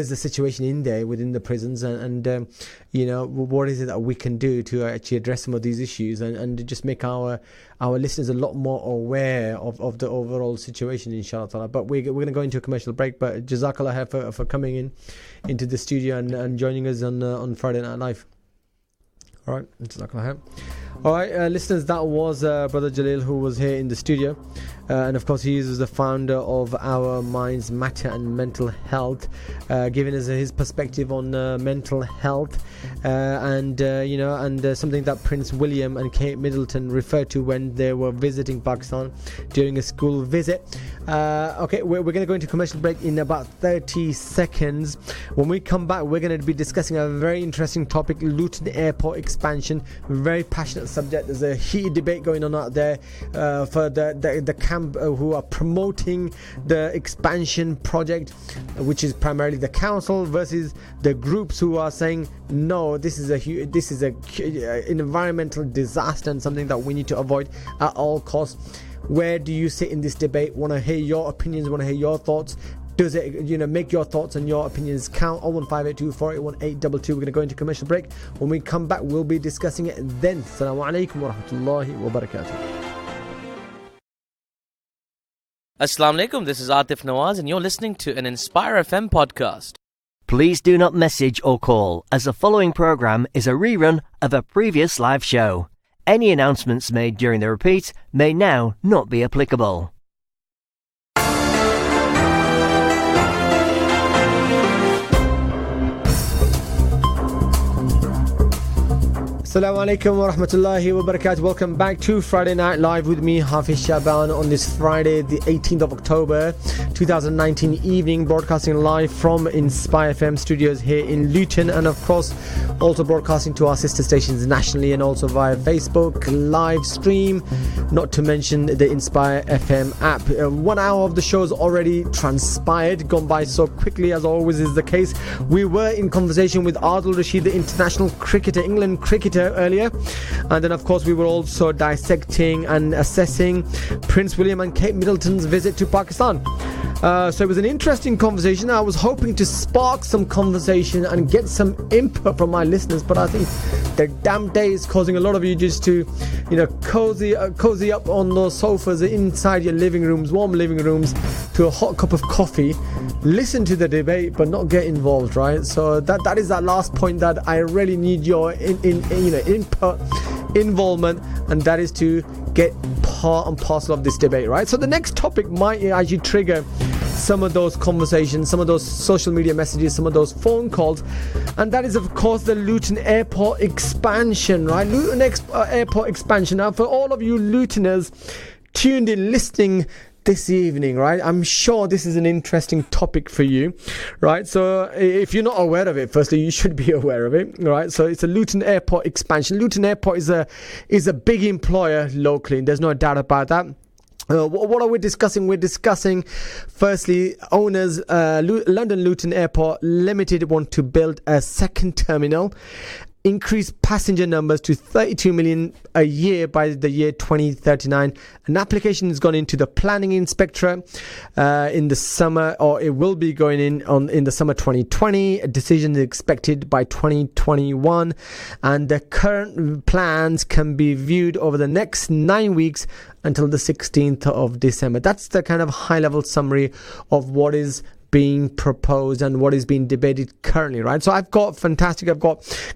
is the situation in there within the prisons, and what is it that we can do to actually address some of these issues and just make our listeners a lot more aware of the overall situation, inshallah. But we're going to go into a commercial break. But Jazakallah for coming into the studio and joining us on Friday Night Live. All right, Jazakallah. All right, listeners, that was Brother Jalil, who was here in the studio. And of course, he is the founder of Our Minds Matter and Mental Health, giving us his perspective on mental health, and something that Prince William and Kate Middleton referred to when they were visiting Pakistan during a school visit. Okay, we're going to go into commercial break in about 30 seconds. When we come back, we're going to be discussing a very interesting topic, Luton Airport expansion. Very passionate subject. There's a heated debate going on out there for the camp who are promoting the expansion project, which is primarily the council, versus the groups who are saying no, this is an environmental disaster and something that we need to avoid at all costs. Where do you sit in this debate? Want to hear your opinions, want to hear your thoughts. Does it, make your thoughts and your opinions count? 01582 481 822. We're going to go into commercial break. When we come back, we'll be discussing it then. Assalamu alaikum wa rahmatullahi wa barakatuh. Assalamu alaikum, this is Atif Nawaz and you're listening to an Inspire FM podcast. Please do not message or call, as the following program is a rerun of a previous live show. Any announcements made during the repeat may now not be applicable. Assalamu alaikum wa rahmatullahi wa barakatuh. Welcome back to Friday Night Live with me, Hafiz Sha'ban, on this Friday, the 18th of October 2019 evening, broadcasting live from Inspire FM studios here in Luton, and of course also broadcasting to our sister stations nationally and also via Facebook live stream, not to mention the Inspire FM app. 1 hour of the show's already transpired, gone by so quickly, as always is the case. We were in conversation with Adil Rashid, the international cricketer, England cricketer, earlier, and then of course we were also dissecting and assessing Prince William and Kate Middleton's visit to Pakistan. So it was an interesting conversation. I was hoping to spark some conversation and get some input from my listeners, but I think the damn day is causing a lot of you just to, cozy up on those sofas inside your living rooms, warm living rooms, to a hot cup of coffee, listen to the debate, but not get involved, right? So that is that last point that I really need your input, involvement, and that is to get part and parcel of this debate, right? So the next topic might actually trigger some of those conversations, some of those social media messages, some of those phone calls, and that is of course the Luton Airport expansion, right? Luton Airport expansion. Now for all of you Lutoners tuned in listening this evening, right, I'm sure this is an interesting topic for you, right? So if you're not aware of it, firstly you should be aware of it, right? So it's a Luton Airport expansion. Luton Airport is a big employer locally, there's no doubt about that. What are we discussing? We're discussing, firstly, owners, London Luton Airport Limited want to build a second terminal, increase passenger numbers to 32 million a year by the year 2039. An application has gone into the planning inspectorate in the summer, or it will be going in the summer 2020. A decision is expected by 2021, and the current plans can be viewed over the next 9 weeks until the 16th of December. That's the kind of high-level summary of what is being proposed and what is being debated currently, right? So I've got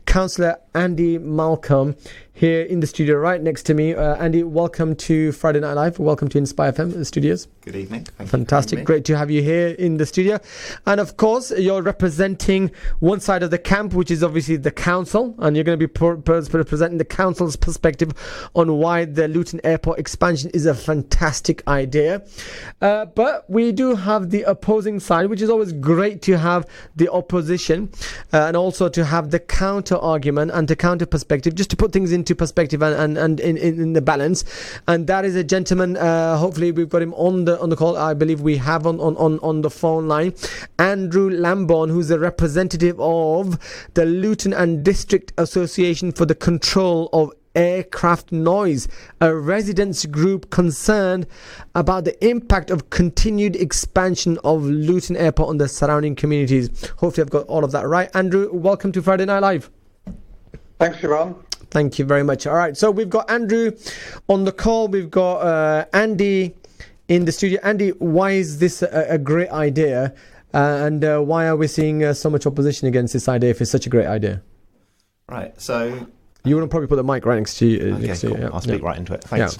Councillor Andy Malcolm here in the studio right next to me. Andy, welcome to Friday Night Live. Welcome to Inspire FM studios. Good evening. Fantastic. Great to have you here in the studio. And of course, you're representing one side of the camp, which is obviously the council, and you're going to be presenting the council's perspective on why the Luton Airport expansion is a fantastic idea. But we do have the opposing side, which is always great to have the opposition and also to have the counter argument and the counter perspective, just to put things into perspective and in the balance. And that is a gentleman, hopefully we've got him on the call. I believe we have on the phone line Andrew Lambourne, who's the representative of the Luton and District Association for the Control of Aircraft Noise, a residents group concerned about the impact of continued expansion of Luton Airport on the surrounding communities. Hopefully I've got all of that right. Andrew, welcome to Friday Night Live. Thanks, Sha'ban. Thank you very much. All right, so we've got Andrew on the call. We've got Andy in the studio. Andy, why is this a great idea? And why are we seeing so much opposition against this idea if it's such a great idea? Right, so you want to probably put the mic right next to you. Okay, cool. I'll speak right into it. Thanks.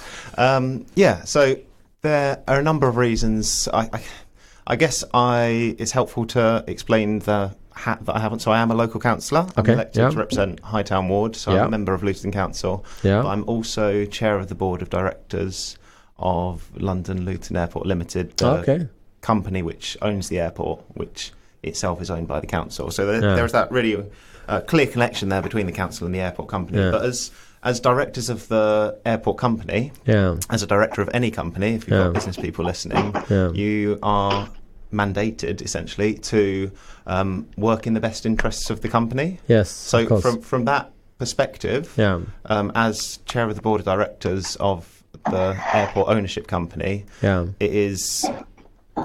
So there are a number of reasons. I guess it's helpful to explain the hat that I haven't. So I am a local councillor. I'm elected to represent Hightown Ward, so I'm a member of Luton Council. But I'm also chair of the board of directors of London Luton Airport Limited, the company which owns the airport, which itself is owned by the council. So there's that really clear connection there between the council and the airport company. But as directors of the airport company, as a director of any company, if you've got business people listening, you are mandated essentially to work in the best interests of the company. Yes. So from that perspective, as chair of the board of directors of the airport ownership company, it is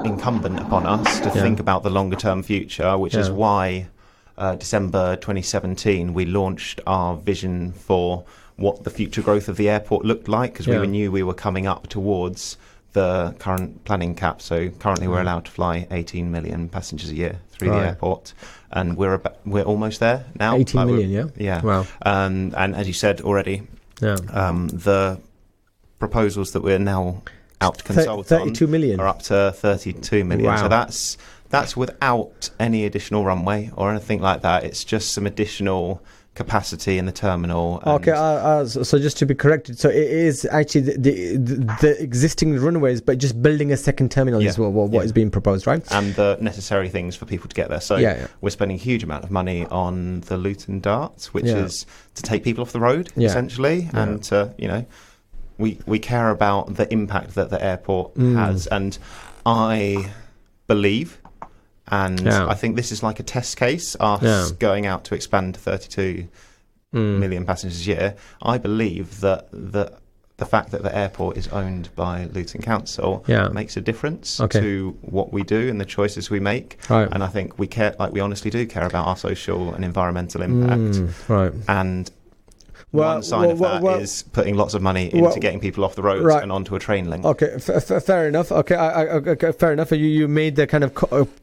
incumbent upon us to think about the longer term future, which is why December 2017 we launched our vision for what the future growth of the airport looked like, because we knew we were coming up towards the current planning cap. So currently we're allowed to fly 18 million passengers a year through the airport, and we're almost there now. 18 million, yeah. Wow. And as you said already, the proposals that we're now out to consult 32 million are up to 32 million. Wow. So that's without any additional runway or anything like that. It's just some additional capacity in the terminal. So just to be corrected, so it is actually the existing runways, but just building a second terminal is what is being proposed, right? And the necessary things for people to get there. So we're spending a huge amount of money on the Luton Darts, which is to take people off the road, essentially, and to, we care about the impact that the airport has. And I believe, and I think this is like a test case, us going out to expand to 32 million passengers a year. I believe that the fact that the airport is owned by Luton Council makes a difference to what we do and the choices we make. Right. And I think we care, like we honestly do care about our social and environmental impact. Right. And one sign of that is putting lots of money into getting people off the roads and onto a train link. Okay, fair enough. Okay, fair enough. You made the kind of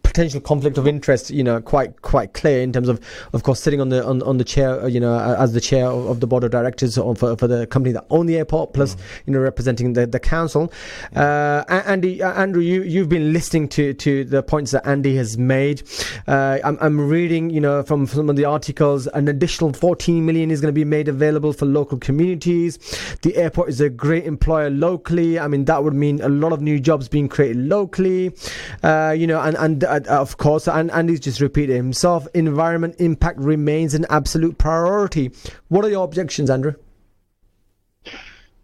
potential conflict of interest, quite clear in terms of course, sitting on the chair, as the chair of the board of directors for the company that own the airport, plus representing the council. Andrew, you've been listening to the points that Andy has made. I'm reading, from some of the articles, an additional 14 million is going to be made available for local communities. The airport is a great employer locally. I mean, that would mean a lot of new jobs being created locally. Of course, and Andy's just repeated himself, environment impact remains an absolute priority. What are your objections, Andrew?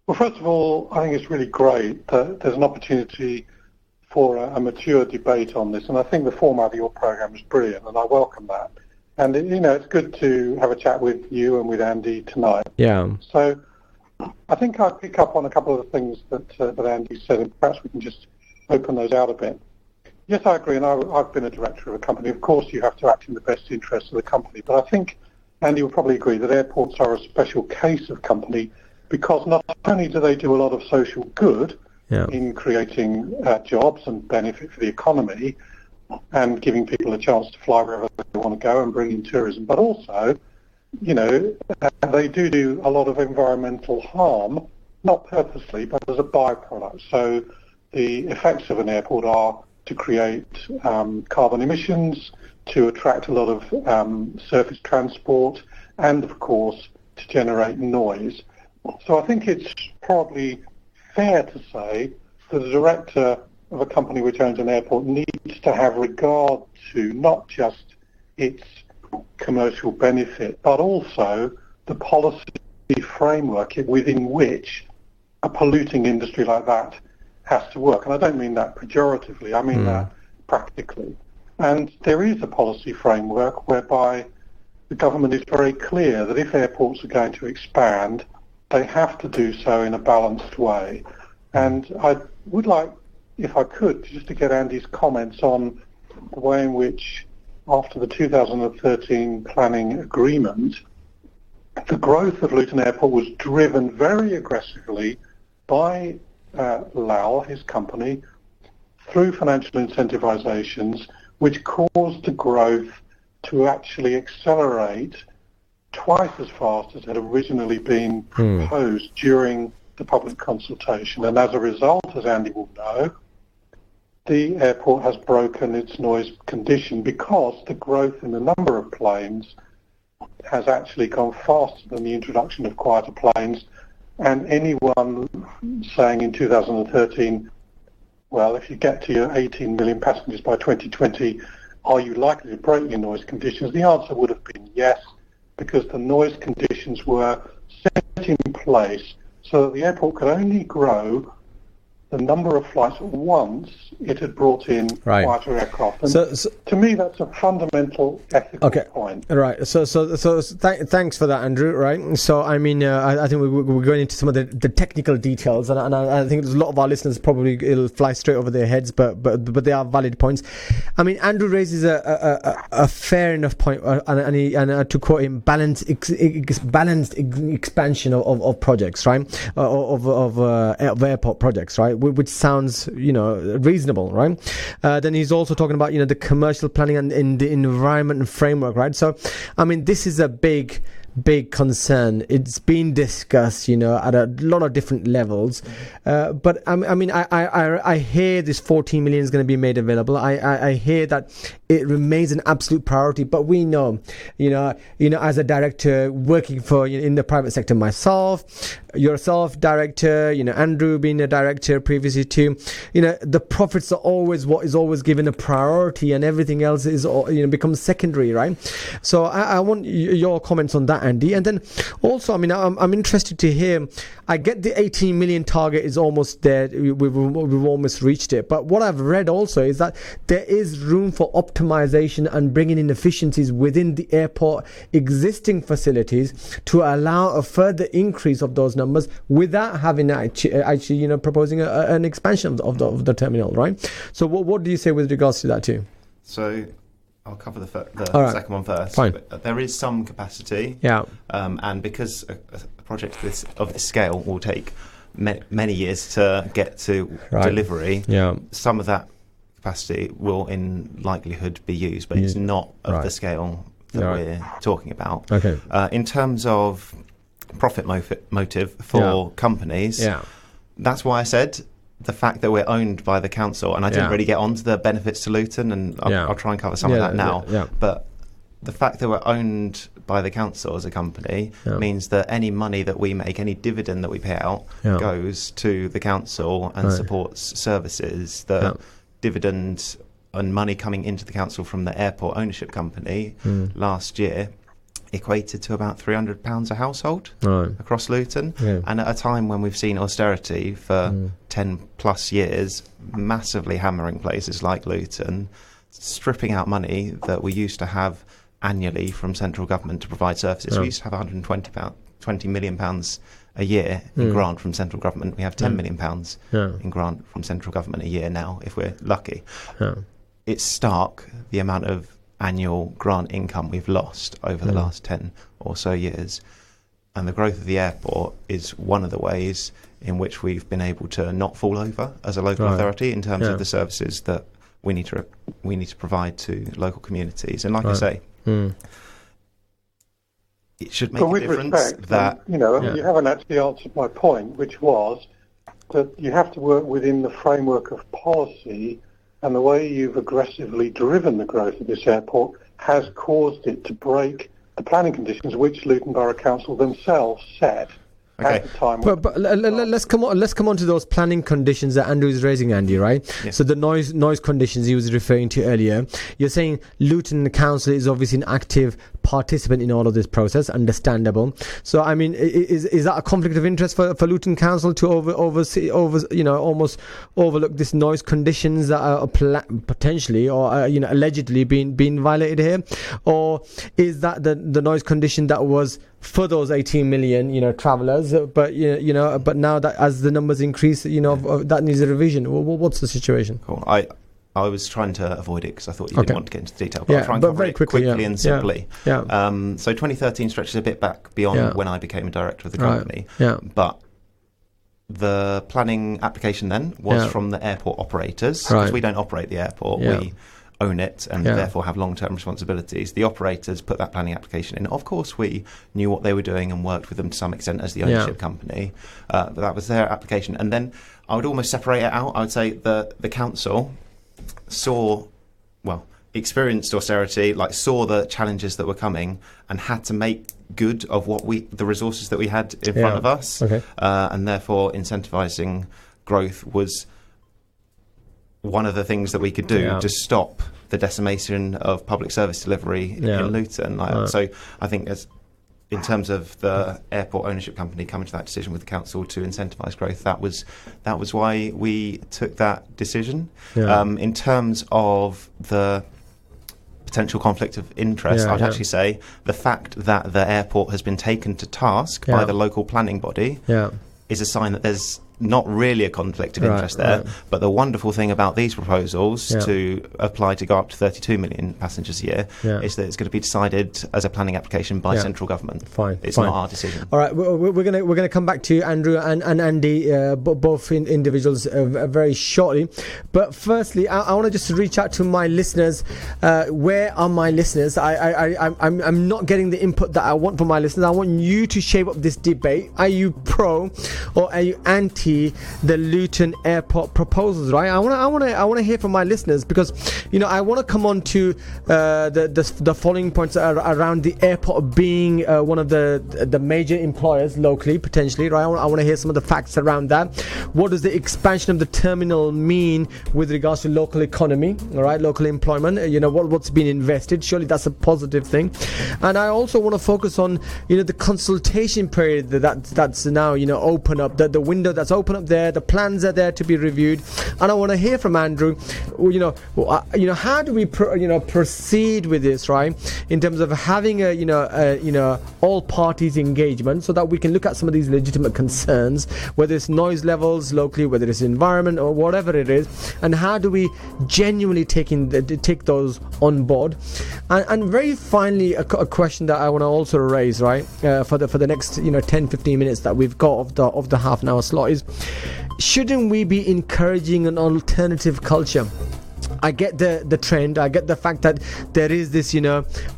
Well, first of all, I think it's really great that there's an opportunity for a mature debate on this, and I think the format of your programme is brilliant, and I welcome that. And, it's good to have a chat with you and with Andy tonight. Yeah. So I think I'll pick up on a couple of the things that Andy said, and perhaps we can just open those out a bit. Yes, I agree, and I've been a director of a company. Of course, you have to act in the best interest of the company. But I think Andy will probably agree that airports are a special case of company because not only do they do a lot of social good in creating jobs and benefit for the economy, and giving people a chance to fly wherever they want to go and bring in tourism. But also, they do a lot of environmental harm, not purposely, but as a byproduct. So the effects of an airport are to create carbon emissions, to attract a lot of surface transport, and, of course, to generate noise. So I think it's probably fair to say that a director of a company which owns an airport needs to have regard to not just its commercial benefit, but also the policy framework within which a polluting industry like that has to work. And I don't mean that pejoratively, I mean that practically. And there is a policy framework whereby the government is very clear that if airports are going to expand, they have to do so in a balanced way. And I would like, if I could, just to get Andy's comments on the way in which, after the 2013 planning agreement, the growth of Luton Airport was driven very aggressively by Lal, his company, through financial incentivizations, which caused the growth to actually accelerate twice as fast as had originally been proposed during the public consultation. And as a result, as Andy will know, the airport has broken its noise condition because the growth in the number of planes has actually gone faster than the introduction of quieter planes. And anyone saying in 2013, well, if you get to your 18 million passengers by 2020, are you likely to break your noise conditions? The answer would have been yes, because the noise conditions were set in place so that the airport could only grow the number of flights once it had brought in quieter aircraft. And so, to me, that's a fundamental ethical point. Right. So thanks for that, Andrew. Right. So, I mean, I think we're going into some of the technical details, and I think there's a lot of our listeners probably it'll fly straight over their heads, but they are valid points. I mean, Andrew raises a fair enough point, and to quote him, balanced expansion of projects, right? Of airport projects, right? Which sounds, reasonable, right? Then he's also talking about, the commercial planning and in the environment and framework, right? So, I mean, this is a big concern. It's been discussed, at a lot of different levels. But I mean, I hear this 14 million is going to be made available. I hear that it remains an absolute priority. But we know, as a director working for in the private sector myself, yourself, director, Andrew being a director previously too, the profits are always what is always given a priority, and everything else is becomes secondary, right? So I want your comments on that, that, Andy. And then also, I mean, I'm interested to hear. I get the 18 million target is almost there. We've almost reached it. But what I've read also is that there is room for optimization and bringing in efficiencies within the airport existing facilities to allow a further increase of those numbers without having actually proposing an expansion of the terminal, right? So what do you say with regards to that too? So I'll cover the second one first. Fine. But there is some capacity. Yeah. And because a project of this scale will take many years to get to delivery, some of that capacity will in likelihood be used, but it's not of the scale that we're talking about. Okay. In terms of profit motive for companies, that's why I said the fact that we're owned by the council, and I didn't really get onto the benefits to Luton, and I'll try and cover some of that now. But the fact that we're owned by the council as a company means that any money that we make, any dividend that we pay out, goes to the council and supports services. The dividend and money coming into the council from the airport ownership company last year equated to about £300 a household across Luton. And at a time when we've seen austerity for 10 plus years massively hammering places like Luton, stripping out money that we used to have annually from central government to provide services. We used to have £120 million a year in grant from central government. We have £10 million in grant from central government a year now, if we're lucky. It's stark, the amount of annual grant income we've lost over the last 10 or so years. And the growth of the airport is one of the ways in which we've been able to not fall over as a local authority in terms of the services that we need to provide to local communities. And like I say, it should make a difference. Respect, that you haven't actually answered my point, which was that you have to work within the framework of policy, and the way you've aggressively driven the growth of this airport has caused it to break the planning conditions which Luton Borough Council themselves set. At the time. But let's come on to those planning conditions that Andrew is raising, Andy, right? Yeah. So the noise conditions he was referring to earlier. You're saying Luton Council is obviously an active participant in all of this process, understandable. So I mean, is that a conflict of interest for Luton Council to oversee almost overlook this noise conditions that are potentially or allegedly being violated here, or is that the noise condition that was for those 18 million travellers, but but now that as the numbers increase, that needs a revision? What's the situation? Cool. I was trying to avoid it because I thought you didn't want to get into detail, but I'll try and cover it quickly and simply. So 2013 stretches a bit back beyond when I became a director of the company, but the planning application then was from the airport operators, because we don't operate the airport, we own it and therefore have long-term responsibilities. The operators put that planning application in. Of course, we knew what they were doing and worked with them to some extent as the ownership company, but that was their application. And then I would almost separate it out. I would say the council experienced austerity, saw the challenges that were coming and had to make good of the resources that we had in front of us, and therefore incentivising growth was one of the things that we could do to stop the decimation of public service delivery in Luton. So I think in terms of the airport ownership company coming to that decision with the council to incentivise growth, that was why we took that decision. In terms of the potential conflict of interest, I'd actually say the fact that the airport has been taken to task by the local planning body is a sign that there's not really a conflict of interest there. But the wonderful thing about these proposals to apply to go up to 32 million passengers a year is that it's going to be decided as a planning application by central government. It's not our decision. All right, we're going to come back to Andrew and Andy, both individuals, very shortly. But firstly, I want to just reach out to my listeners. Where are my listeners? I'm not getting the input that I want from my listeners. I want you to shape up this debate. Are you pro or are you anti anti the Luton Airport proposals, right? I want to hear from my listeners, because I want to come on to the following points around the airport being one of the major employers locally, potentially, right? I want to hear some of the facts around that. What does the expansion of the terminal mean with regards to local economy, all right, local employment? What's been invested? Surely that's a positive thing. And I also want to focus on the consultation period that's now open up, the window that's open up there. The plans are there to be reviewed, and I want to hear from Andrew. How do we proceed with this, right? In terms of having all parties engagement, so that we can look at some of these legitimate concerns, whether it's noise levels locally, whether it's environment or whatever it is, and how do we genuinely take those on board. And very finally, a question that I want to also raise, right, for the next 10-15 minutes that we've got of the half an hour slot, is shouldn't we be encouraging an alternative culture? I get the trend. I get the fact that there is this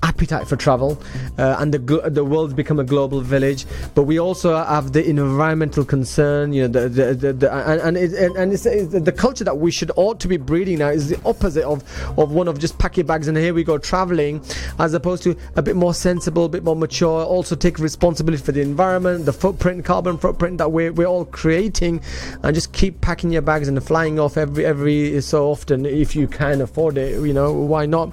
appetite for travel, and the world's become a global village. But we also have the environmental concern. It's the culture that we ought to be breeding now is the opposite of one of just pack your bags and here we go traveling, as opposed to a bit more sensible, a bit more mature. Also take responsibility for the environment, the carbon footprint that we're all creating, and just keep packing your bags and flying off every so often if you can afford it. Why not?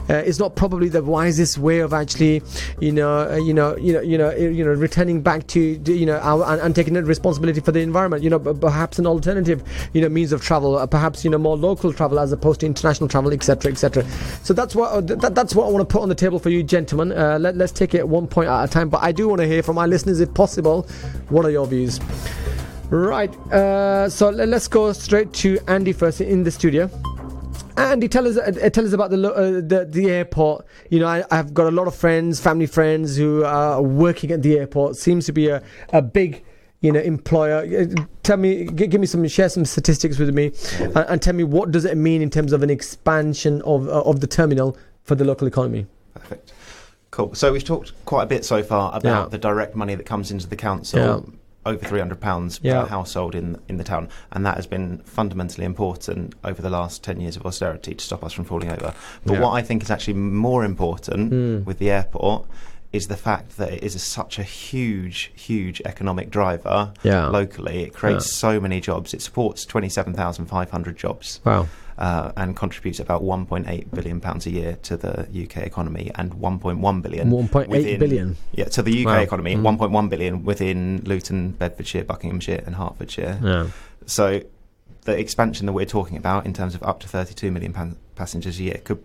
It's not probably the wisest way of actually returning back to and taking responsibility for the environment. But perhaps an alternative means of travel, perhaps more local travel as opposed to international travel, etc. So that's what I want to put on the table for you, gentlemen. Let's take it one point at a time, but I do want to hear from our listeners, if possible. What are your views? Right, so let's go straight to Andy first in the studio. Andy, tell us about the airport. I've got a lot of family friends who are working at the airport. Seems to be a big employer. Tell me, share some statistics with me, and tell me, what does it mean in terms of an expansion of the terminal for the local economy? Perfect. Cool. So we've talked quite a bit so far about the direct money that comes into the council. Yeah. Over £300 per household in the town, and that has been fundamentally important over the last 10 years of austerity to stop us from falling over. But what I think is actually more important with the airport is the fact that it is such a huge economic driver locally. It creates so many jobs. It supports 27,500 jobs. Wow. And contributes about £1.8 billion a year to the UK economy, and 1.1 billion. 1.8 billion? Yeah, to the UK economy, 1.1 billion within Luton, Bedfordshire, Buckinghamshire and Hertfordshire. Yeah. So the expansion that we're talking about in terms of up to 32 million passengers a year could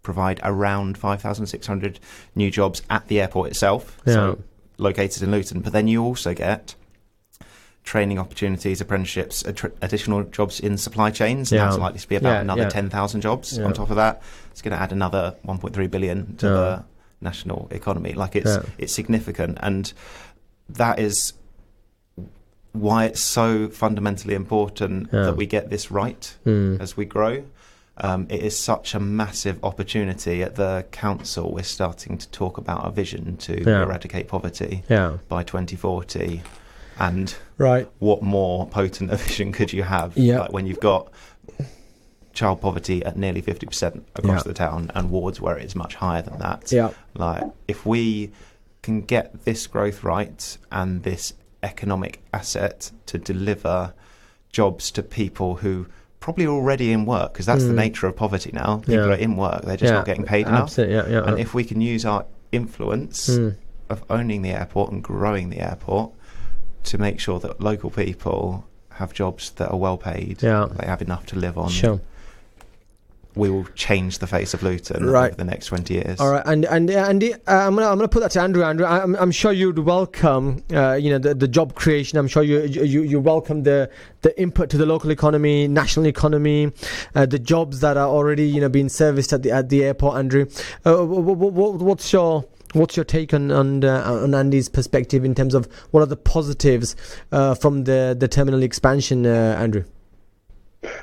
provide around 5,600 new jobs at the airport itself, so located in Luton. But then you also get training opportunities, apprenticeships, additional jobs in supply chains. That's likely to be about another 10,000 jobs on top of that. It's going to add another 1.3 billion to the national economy. It's significant, and that is why it's so fundamentally important that we get this right as we grow. It is such a massive opportunity. At the council, we're starting to talk about a vision to eradicate poverty by 2040. And what more potent a vision could you have? Like when you've got child poverty at nearly 50% across the town, and wards where it is much higher than that. Like, if we can get this growth right and this economic asset to deliver jobs to people who probably already in work, because that's the nature of poverty now. People are in work, they're just not getting paid enough. And if we can use our influence of owning the airport and growing the airport to make sure that local people have jobs that are well paid, they have enough to live on, we will change the face of Luton over the next 20 years. All right, and Andy, I'm gonna put that to Andrew. Andrew, I'm sure you'd welcome the job creation. I'm sure you welcome the input to the local economy, national economy, the jobs that are already being serviced at the airport. Andrew, what's your take on Andy's perspective in terms of what are the positives from the terminal expansion, Andrew?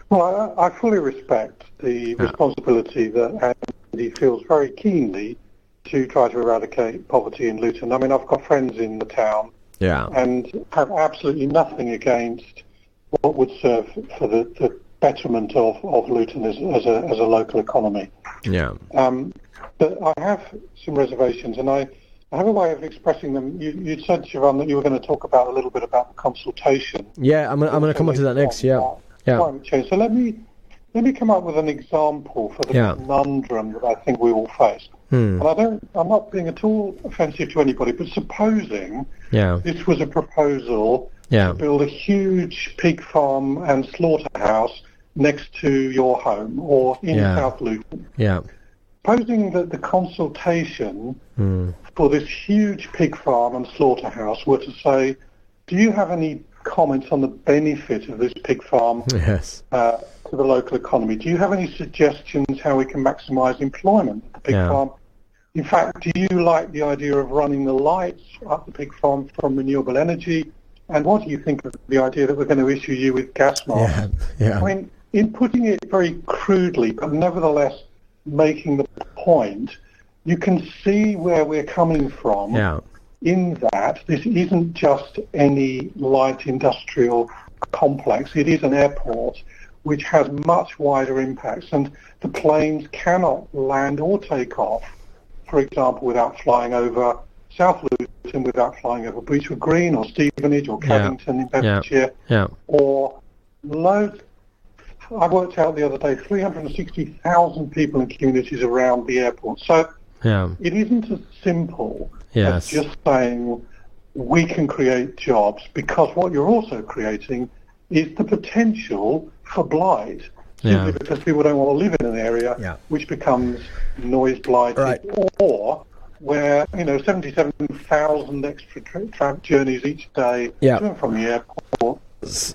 Well, I fully respect the responsibility that Andy feels very keenly to try to eradicate poverty in Luton. I mean, I've got friends in the town and have absolutely nothing against what would serve for the betterment of Luton as a local economy. Yeah. But I have some reservations, and I have a way of expressing them. You said, Sha'ban, that you were going to talk about a little bit about the consultation. Yeah, I'm going to come on to that next. Climate change. So let me come up with an example for the conundrum that I think we all face. And I'm not being at all offensive to anybody, but supposing this was a proposal to build a huge pig farm and slaughterhouse next to your home or in South Luton. Yeah. Supposing that the consultation for this huge pig farm and slaughterhouse were to say, do you have any comments on the benefit of this pig farm to the local economy? Do you have any suggestions how we can maximise employment at the pig farm? In fact, do you like the idea of running the lights at the pig farm from renewable energy? And what do you think of the idea that we're going to issue you with gas masks? I mean, in putting it very crudely, but nevertheless making the point, you can see where we're coming from in that this isn't just any light industrial complex. It is an airport which has much wider impacts, and the planes cannot land or take off, for example, without flying over South Luton, without flying over Beechwood Green or Stevenage or Caddington in Bedfordshire, or loads. I worked out the other day 360,000 people in communities around the airport. So it isn't as simple as just saying we can create jobs, because what you're also creating is the potential for blight, simply because people don't want to live in an area which becomes noise blighted, or where 77,000 extra journeys each day to and from the airport,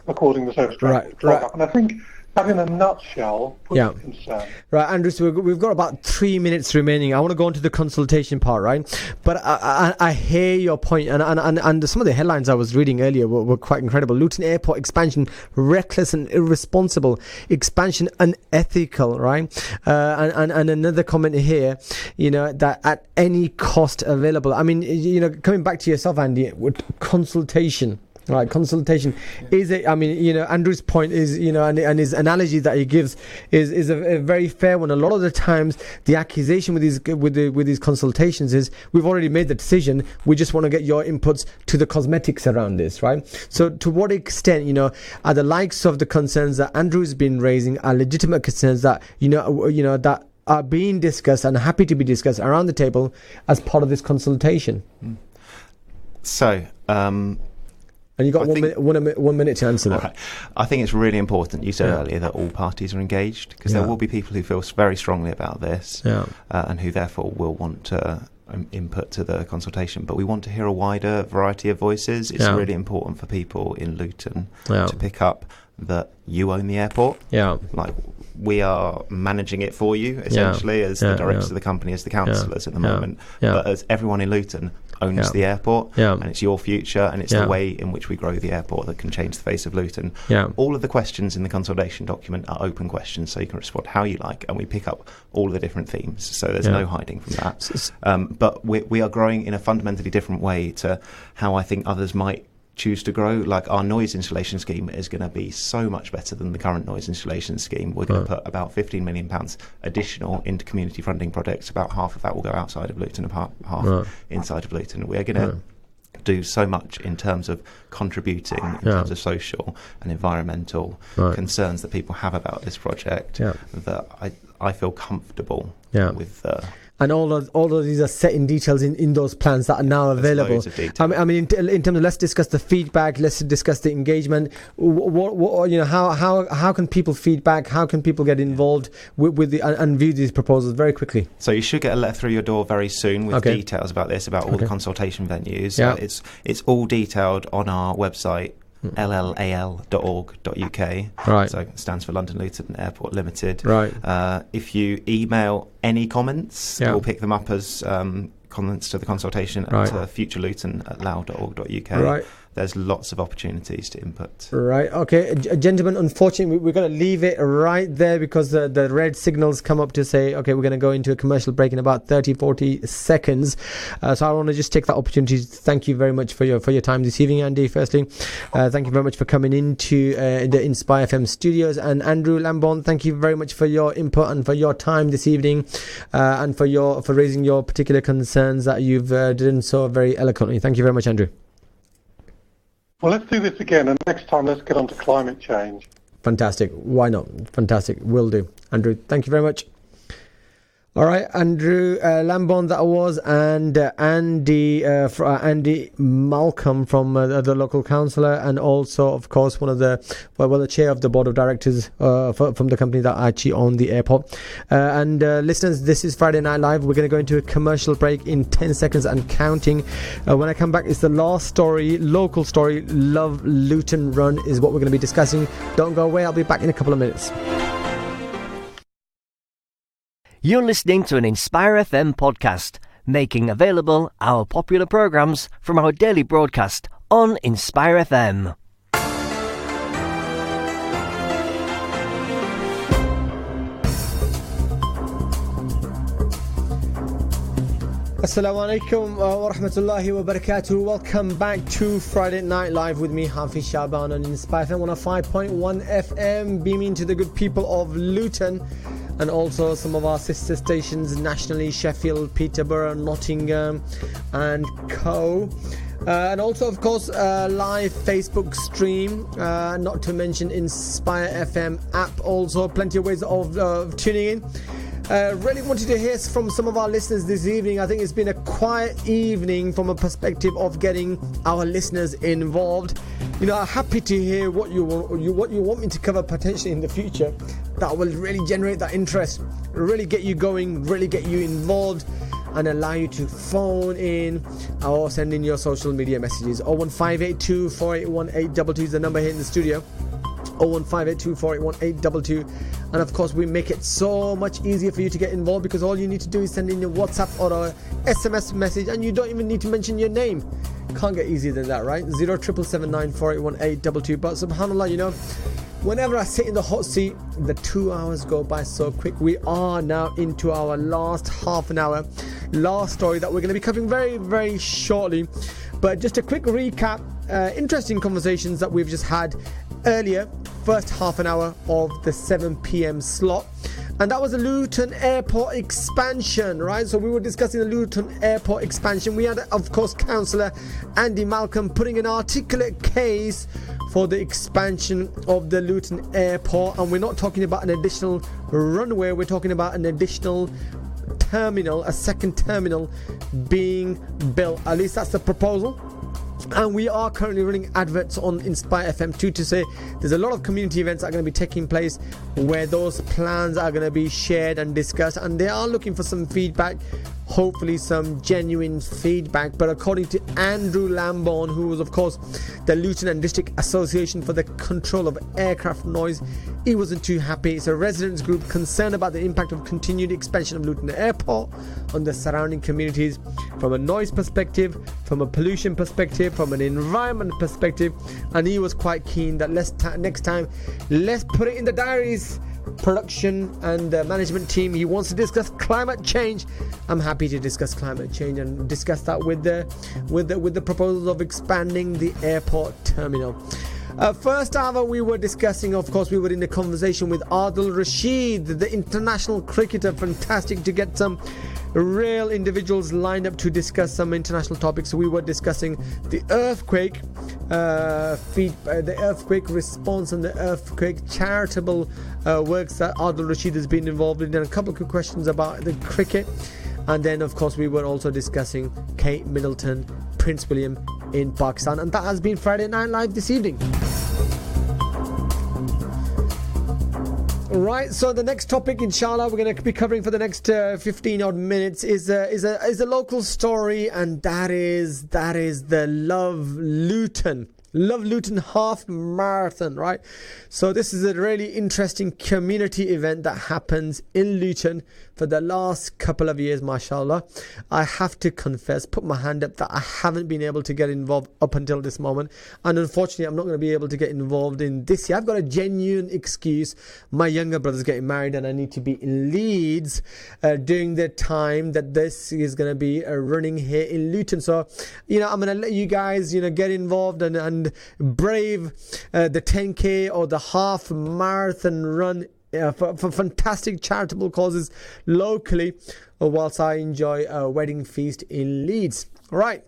according to the service driver. And I think that, in a nutshell, puts the concern. Right, Andrew, so we've got about 3 minutes remaining. I want to go on to the consultation part, right? But I hear your point, and some of the headlines I was reading earlier were quite incredible. Luton Airport expansion, reckless and irresponsible. Expansion, unethical, right? And another comment here, that at any cost available. I mean, coming back to yourself, Andy, with consultation. Right, consultation is it? I mean, Andrew's point is, and his analogy that he gives is a very fair one. A lot of the times, the accusation with these consultations is we've already made the decision. We just want to get your inputs to the cosmetics around this, right? So, to what extent, are the likes of the concerns that Andrew's been raising are legitimate concerns that that are being discussed and happy to be discussed around the table as part of this consultation? So. And you've got 1 minute to answer that. Right. I think it's really important, you said earlier, that all parties are engaged, because there will be people who feel very strongly about this and who therefore will want to input to the consultation. But we want to hear a wider variety of voices. It's really important for people in Luton to pick up that you own the airport. Like, we are managing it for you, essentially, as the directors of the company, as the councillors at the moment. But as everyone in Luton owns the airport, and it's your future, and it's the way in which we grow the airport that can change the face of Luton. All of the questions in the consultation document are open questions, so you can respond how you like, and we pick up all the different themes, so there's no hiding from that. But we are growing in a fundamentally different way to how I think others might choose to grow. Like, our noise insulation scheme is going to be so much better than the current noise insulation scheme. We're going to put about £15 million additional into community funding projects. About half of that will go outside of Luton, and half inside of Luton. We're going to do so much in terms of contributing in terms of social and environmental concerns that people have about this project that I feel comfortable with. And all of these are set in details in those plans that are now available. I mean, in terms of, let's discuss the feedback, let's discuss the engagement. How can people feedback? How can people get involved with and view these proposals very quickly? So you should get a letter through your door very soon with details about this, about all the consultation venues. It's all detailed on our website, llal.org.uk. Right. So it stands for London Luton Airport Limited. Right. If you email any comments, we'll pick them up as comments to the consultation at futureluton@lal.org.uk. Right. there's lots of opportunities to input. Right, okay. Gentlemen, unfortunately, we're going to leave it right there because the red signals come up to say, okay, we're going to go into a commercial break in about 30-40 seconds. So I want to just take that opportunity to thank you very much for your time this evening, Andy. Firstly, thank you very much for coming into the Inspire FM studios. And Andrew Lambon, thank you very much for your input and for your time this evening, and for raising your particular concerns that you've done so very eloquently. Thank you very much, Andrew. Well, let's do this again, and next time let's get on to climate change. Fantastic. Why not? Fantastic. Will do. Andrew, thank you very much. All right, Andrew Lambon, that was, and Andy Malcolm from the local councillor, and also, of course, the chair of the board of directors from the company that actually own the airport. And listeners, this is Friday Night Live. We're going to go into a commercial break in 10 seconds and counting. When I come back, it's the last story, local story. Love Luton Run is what we're going to be discussing. Don't go away. I'll be back in a couple of minutes. You're listening to an Inspire FM podcast, making available our popular programs from our daily broadcast on Inspire FM. Assalamu alaikum wa rahmatullahi wa barakatuh. Welcome back to Friday Night Live with me, Hafiz Sha'ban, on Inspire FM 105.1 FM, beaming to the good people of Luton, and also some of our sister stations nationally, Sheffield, Peterborough, Nottingham and co. And also, of course, live Facebook stream, not to mention Inspire FM app also. Plenty of ways of tuning in. Really wanted to hear from some of our listeners this evening. I think it's been a quiet evening from a perspective of getting our listeners involved. You know, I'm happy to hear what you want me to cover potentially in the future. That will really generate that interest, really get you going, really get you involved, and allow you to phone in or send in your social media messages. 01582 481 822 is the number here in the studio. 01582 481 822. And of course, we make it so much easier for you to get involved, because all you need to do is send in your WhatsApp or a SMS message, and you don't even need to mention your name. Can't get easier than that, right? 07779 481 822. But subhanAllah, you know, whenever I sit in the hot seat, the 2 hours go by so quick. We are now into our last half an hour, last story that we're going to be covering very, very shortly. But just a quick recap, interesting conversations that we've just had earlier, first half an hour of the 7 p.m. slot. And that was the Luton Airport expansion, right? So we were discussing the Luton Airport expansion. We had, of course, Councillor Andy Malcolm putting an articulate case for the expansion of the Luton Airport. And we're not talking about an additional runway. We're talking about an additional terminal, a second terminal being built. At least that's the proposal. And we are currently running adverts on Inspire FM 2 to say there's a lot of community events that are going to be taking place where those plans are going to be shared and discussed, and they are looking for some feedback, hopefully some genuine feedback. But according to Andrew Lambon, who was of course the Luton and District Association for the Control of Aircraft Noise, he wasn't too happy. It's a residents group concerned about the impact of continued expansion of Luton Airport on the surrounding communities from a noise perspective, from a pollution perspective, from an environment perspective, and he was quite keen that next time let's put it in the diaries. Production and the management team, he wants to discuss climate change. I'm happy to discuss climate change and discuss that with the proposals of expanding the airport terminal. First hour we were discussing, of course, we were in a conversation with Adil Rashid, the international cricketer. Fantastic to get some real individuals lined up to discuss some international topics. So we were discussing the earthquake the earthquake response and the earthquake charitable works that Adil Rashid has been involved in, and a couple of good questions about the cricket. And then, of course, we were also discussing Kate Middleton, Prince William in Pakistan. And that has been Friday Night Live this evening. Right, so the next topic, inshallah, we're going to be covering for the next 15 odd minutes is a local story, and that is the Love Luton Love Luton Half Marathon, right? So this is a really interesting community event that happens in Luton for the last couple of years, mashallah. I have to confess, put my hand up, that I haven't been able to get involved up until this moment. And unfortunately, I'm not going to be able to get involved in this year. I've got a genuine excuse. My younger brother's getting married and I need to be in Leeds during the time that this is going to be running here in Luton. So, I'm going to let you guys, get involved and brave the 10K or the half marathon run for fantastic charitable causes locally, whilst I enjoy a wedding feast in Leeds. Right.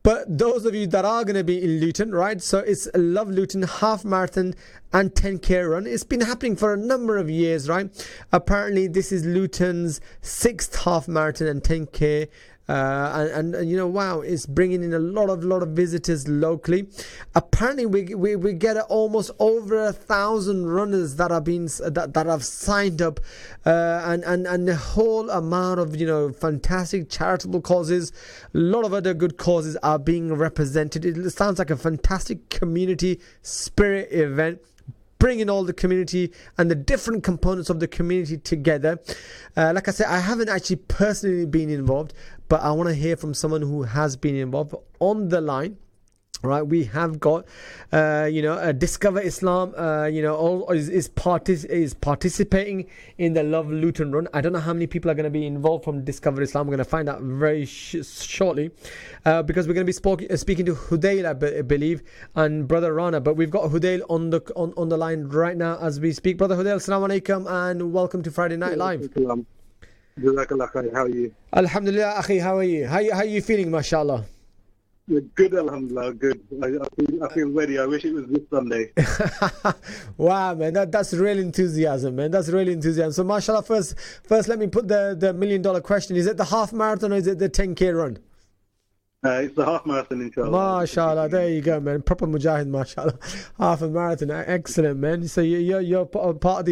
But those of you that are going to be in Luton, right, so it's Love Luton Half Marathon and 10K Run. It's been happening for a number of years, right? Apparently, this is Luton's 6th half marathon and 10K. Wow, it's bringing in a lot of visitors locally. Apparently, we get almost over 1,000 runners that have signed up, and the whole amount of fantastic charitable causes. A lot of other good causes are being represented. It sounds like a fantastic community spirit event, bringing all the community and the different components of the community together. Like I said, I haven't actually personally been involved, but I want to hear from someone who has been involved. On the line, right, we have got Discover Islam is participating in the Love Luton Run. I don't know how many people are going to be involved from Discover Islam. We're going to find out very shortly, because we're going to be speaking to Hudail, I believe, and Brother Rana. But we've got Hudail on the line right now as we speak. Brother Hudail, assalamu alaikum and welcome to Friday Night Live. How are you? Alhamdulillah, akhi, how are you? How are you feeling, mashallah? Good, alhamdulillah, good. I feel ready. I wish it was this Sunday. Wow, man, that's real enthusiasm, man. That's real enthusiasm. So, mashallah, first, let me put the $1 million question. Is it the half marathon or is it the 10K run? It's the half marathon, inshallah. MashaAllah, there you go, man. Proper mujahid, mashallah. Half a marathon, excellent, man. So you're part of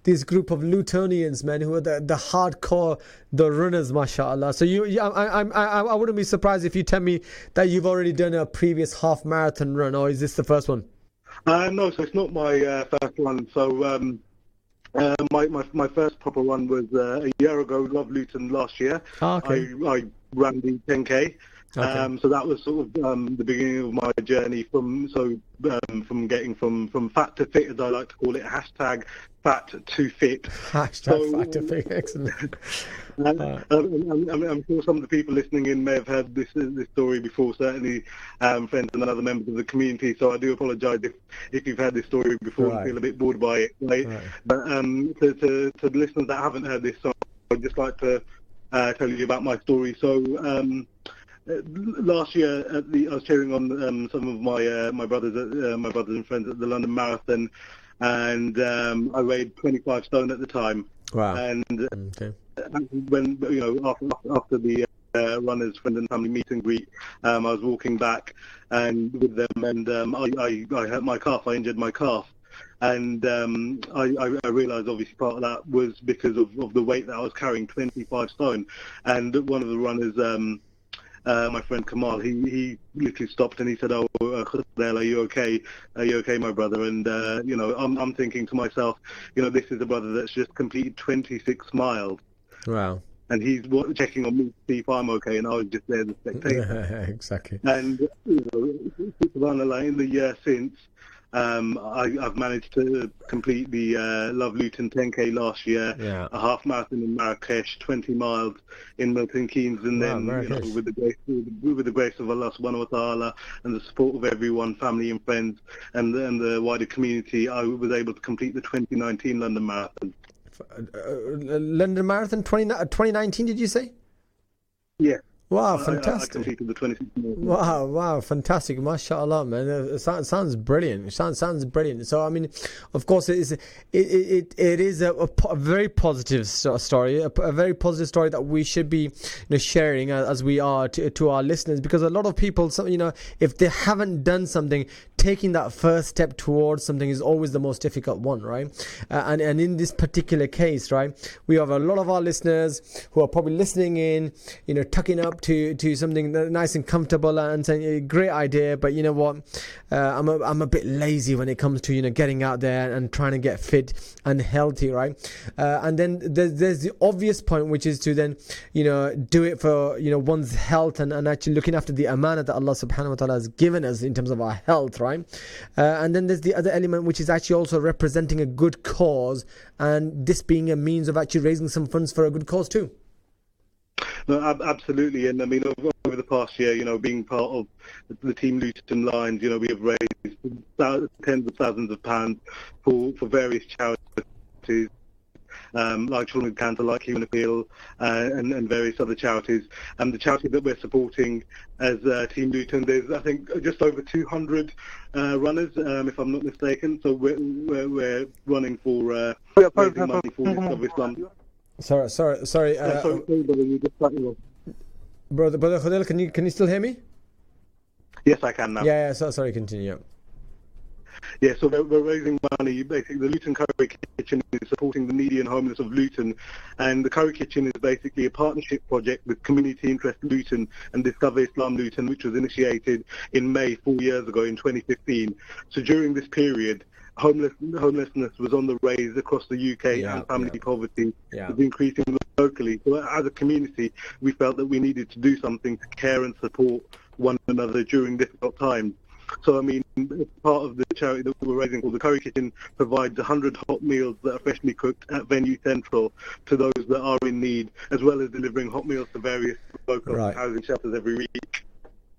this group of Lutonians, man, who are the hardcore, the runners, mashallah. So I wouldn't be surprised if you tell me that you've already done a previous half marathon run, or is this the first one? No, so it's not my first one. So my first proper run was a year ago, Love Luton last year. Okay. I ran the 10K. Okay. So that was sort of the beginning of my journey from getting from fat to fit, as I like to call it, hashtag fat to fit. Hashtag fat to fit, excellent. I'm sure some of the people listening in may have heard this story before, certainly friends and other members of the community, so I do apologise if you've heard this story before and feel a bit bored by it. Right? But to the listeners that haven't heard this, so I'd just like to tell you about my story. So last year, I was cheering on some of my brothers and friends at the London Marathon, and I weighed 25 stone at the time. Wow! And when after the runners, friend and family meet and greet, I was walking back and with them, and I hurt my calf. I injured my calf. And I realised obviously part of that was because of the weight that I was carrying, 25 stone. And one of the runners, my friend Kamal, he literally stopped and he said, "Oh, Khusdel, are you okay? Are you okay, my brother?" And I'm thinking to myself, this is a brother that's just completed 26 miles. Wow. And he's checking on me to see if I'm okay, and I was just there as a spectator. Exactly. And in the year since, I've managed to complete the Love Luton 10K last year, a half marathon in Marrakesh, 20 miles in Milton Keynes, and then with the grace of Allah subhanahu wa ta'ala and the support of everyone, family and friends, and the wider community, I was able to complete the 2019 London Marathon. London Marathon 2019, did you say? Yeah. Wow, fantastic. I completed the 26 minutes. Wow, fantastic. MashaAllah, man. It sounds brilliant. It sounds brilliant. So, I mean, of course, it is a very positive story, a very positive story that we should be sharing as we are to our listeners, because a lot of people, if they haven't done something, taking that first step towards something is always the most difficult one, right? And in this particular case, right, we have a lot of our listeners who are probably listening in, tucking up, up to something nice and comfortable and saying, great idea, but you know what, I'm a bit lazy when it comes to getting out there and trying to get fit and healthy, right? And then there's the obvious point, which is to then do it for one's health and actually looking after the amana that Allah subhanahu wa ta'ala has given us in terms of our health, right? And then there's the other element, which is actually also representing a good cause, and this being a means of actually raising some funds for a good cause too. No, absolutely. And I mean, over the past year, being part of the Team Luton Lions, we have raised tens of thousands of pounds for various charities, like Children with Cancer, like Human Appeal, and various other charities. And the charity that we're supporting as Team Luton, there's, I think, just over 200 runners, if I'm not mistaken. So we're running for raising money for Discover Islam. Sorry. Brother Khodel, can you still hear me? Yes, I can now. Yeah. Sorry, continue. Yeah, so we're raising money. Basically, the Luton Curry Kitchen is supporting the needy and homeless of Luton, and the Curry Kitchen is basically a partnership project with Community Interest Luton and Discover Islam Luton, which was initiated in May 4 years ago in 2015. So during this period, homelessness was on the rise across the UK, and family poverty was increasing locally. So as a community, we felt that we needed to do something to care and support one another during difficult times. So, I mean, part of the charity that we're raising called the Curry Kitchen provides 100 hot meals that are freshly cooked at Venue Central to those that are in need, as well as delivering hot meals to various local housing shelters every week.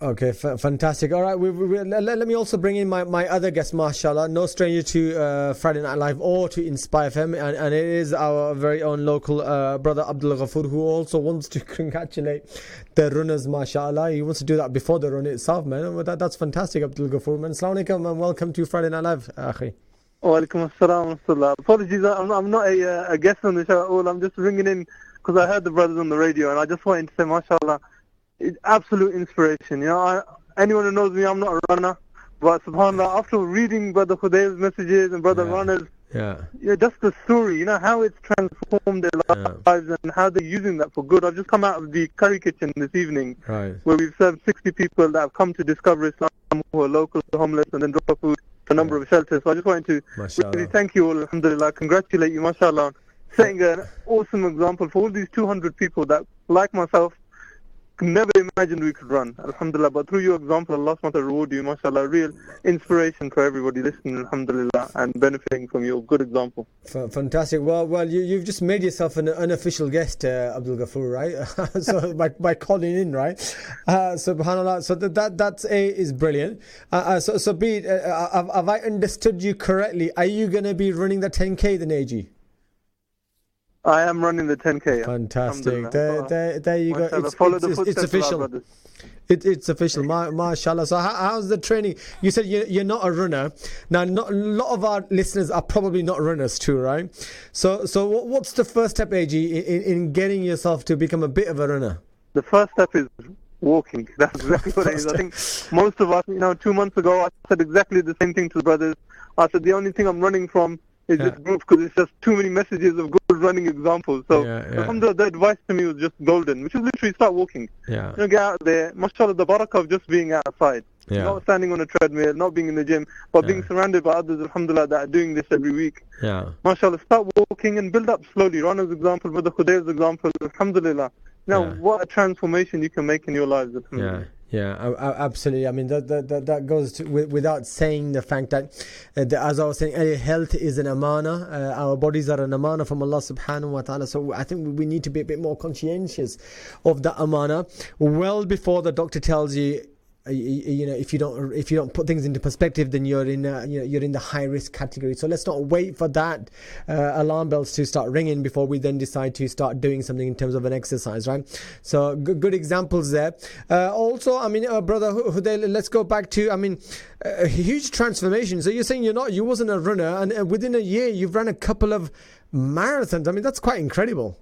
Okay, fantastic. All right, let me also bring in my other guest, mashallah, no stranger to Friday Night Live or to Inspire FM, and it is our very own local brother Abdul Ghafoor, who also wants to congratulate the runners, mashallah. He wants to do that before the run itself, man. That's fantastic, Abdul Ghafoor, man. Assalamu alaikum and welcome to Friday Night Live, akhi. Walaikum assalam wa rahmatullah. Apologies, I'm not a guest on the show at all. I'm just ringing in because I heard the brothers on the radio, and I just wanted to say, mashallah, it's absolute inspiration. Anyone who knows me, I'm not a runner, but subhanAllah, after reading Brother Khudayl's messages and Brother Runners, just the story, how it's transformed their lives and how they're using that for good. I've just come out of the Curry Kitchen this evening, where we've served 60 people that have come to discover Islam, who are local, homeless, and then drop food to a number of shelters. So I just wanted to really thank you all, alhamdulillah, congratulate you, mashallah, setting an awesome example for all these 200 people that, like myself, never imagined we could run, alhamdulillah, but through your example, Allah SWT reward you, mashallah, real inspiration for everybody listening, alhamdulillah, and benefiting from your good example. Fantastic. Well, you've just made yourself an unofficial guest, Abdul Ghafoor, right? So by calling in, right? Subhanallah. So that is brilliant. So B, have I understood you correctly? Are you going to be running the 10K then, AG? I am running the 10K. Fantastic. There you go. It's official. It's official. MashaAllah. So how's the training? You said you're not a runner. Now, a lot of our listeners are probably not runners too, right? So what's the first step, AG, in getting yourself to become a bit of a runner? The first step is walking. That's exactly what it is. I think most of us, 2 months ago, I said exactly the same thing to the brothers. I said the only thing I'm running from is this group, because it's just too many messages of good running examples. So alhamdulillah, the advice to me was just golden, which is literally start walking. Get out there, mashallah, the barakah of just being outside, not standing on a treadmill, not being in the gym, but being surrounded by others, alhamdulillah, that are doing this every week. Mashallah, start walking and build up slowly. Runners example, Brother Khudayl's example, alhamdulillah. What a transformation you can make in your lives. Yeah, absolutely. I mean, that goes without saying the fact that, as I was saying, health is an amana. Our bodies are an amana from Allah subhanahu wa ta'ala. So I think we need to be a bit more conscientious of that amana well before the doctor tells you, if you don't put things into perspective, then you're in the high risk category. So let's not wait for that alarm bells to start ringing before we then decide to start doing something in terms of an exercise, right? So good examples there. Also, I mean, brother Hudayl, let's go back to, I mean, a huge transformation. So you're saying you wasn't a runner, and within a year you've run a couple of marathons. I mean, that's quite incredible.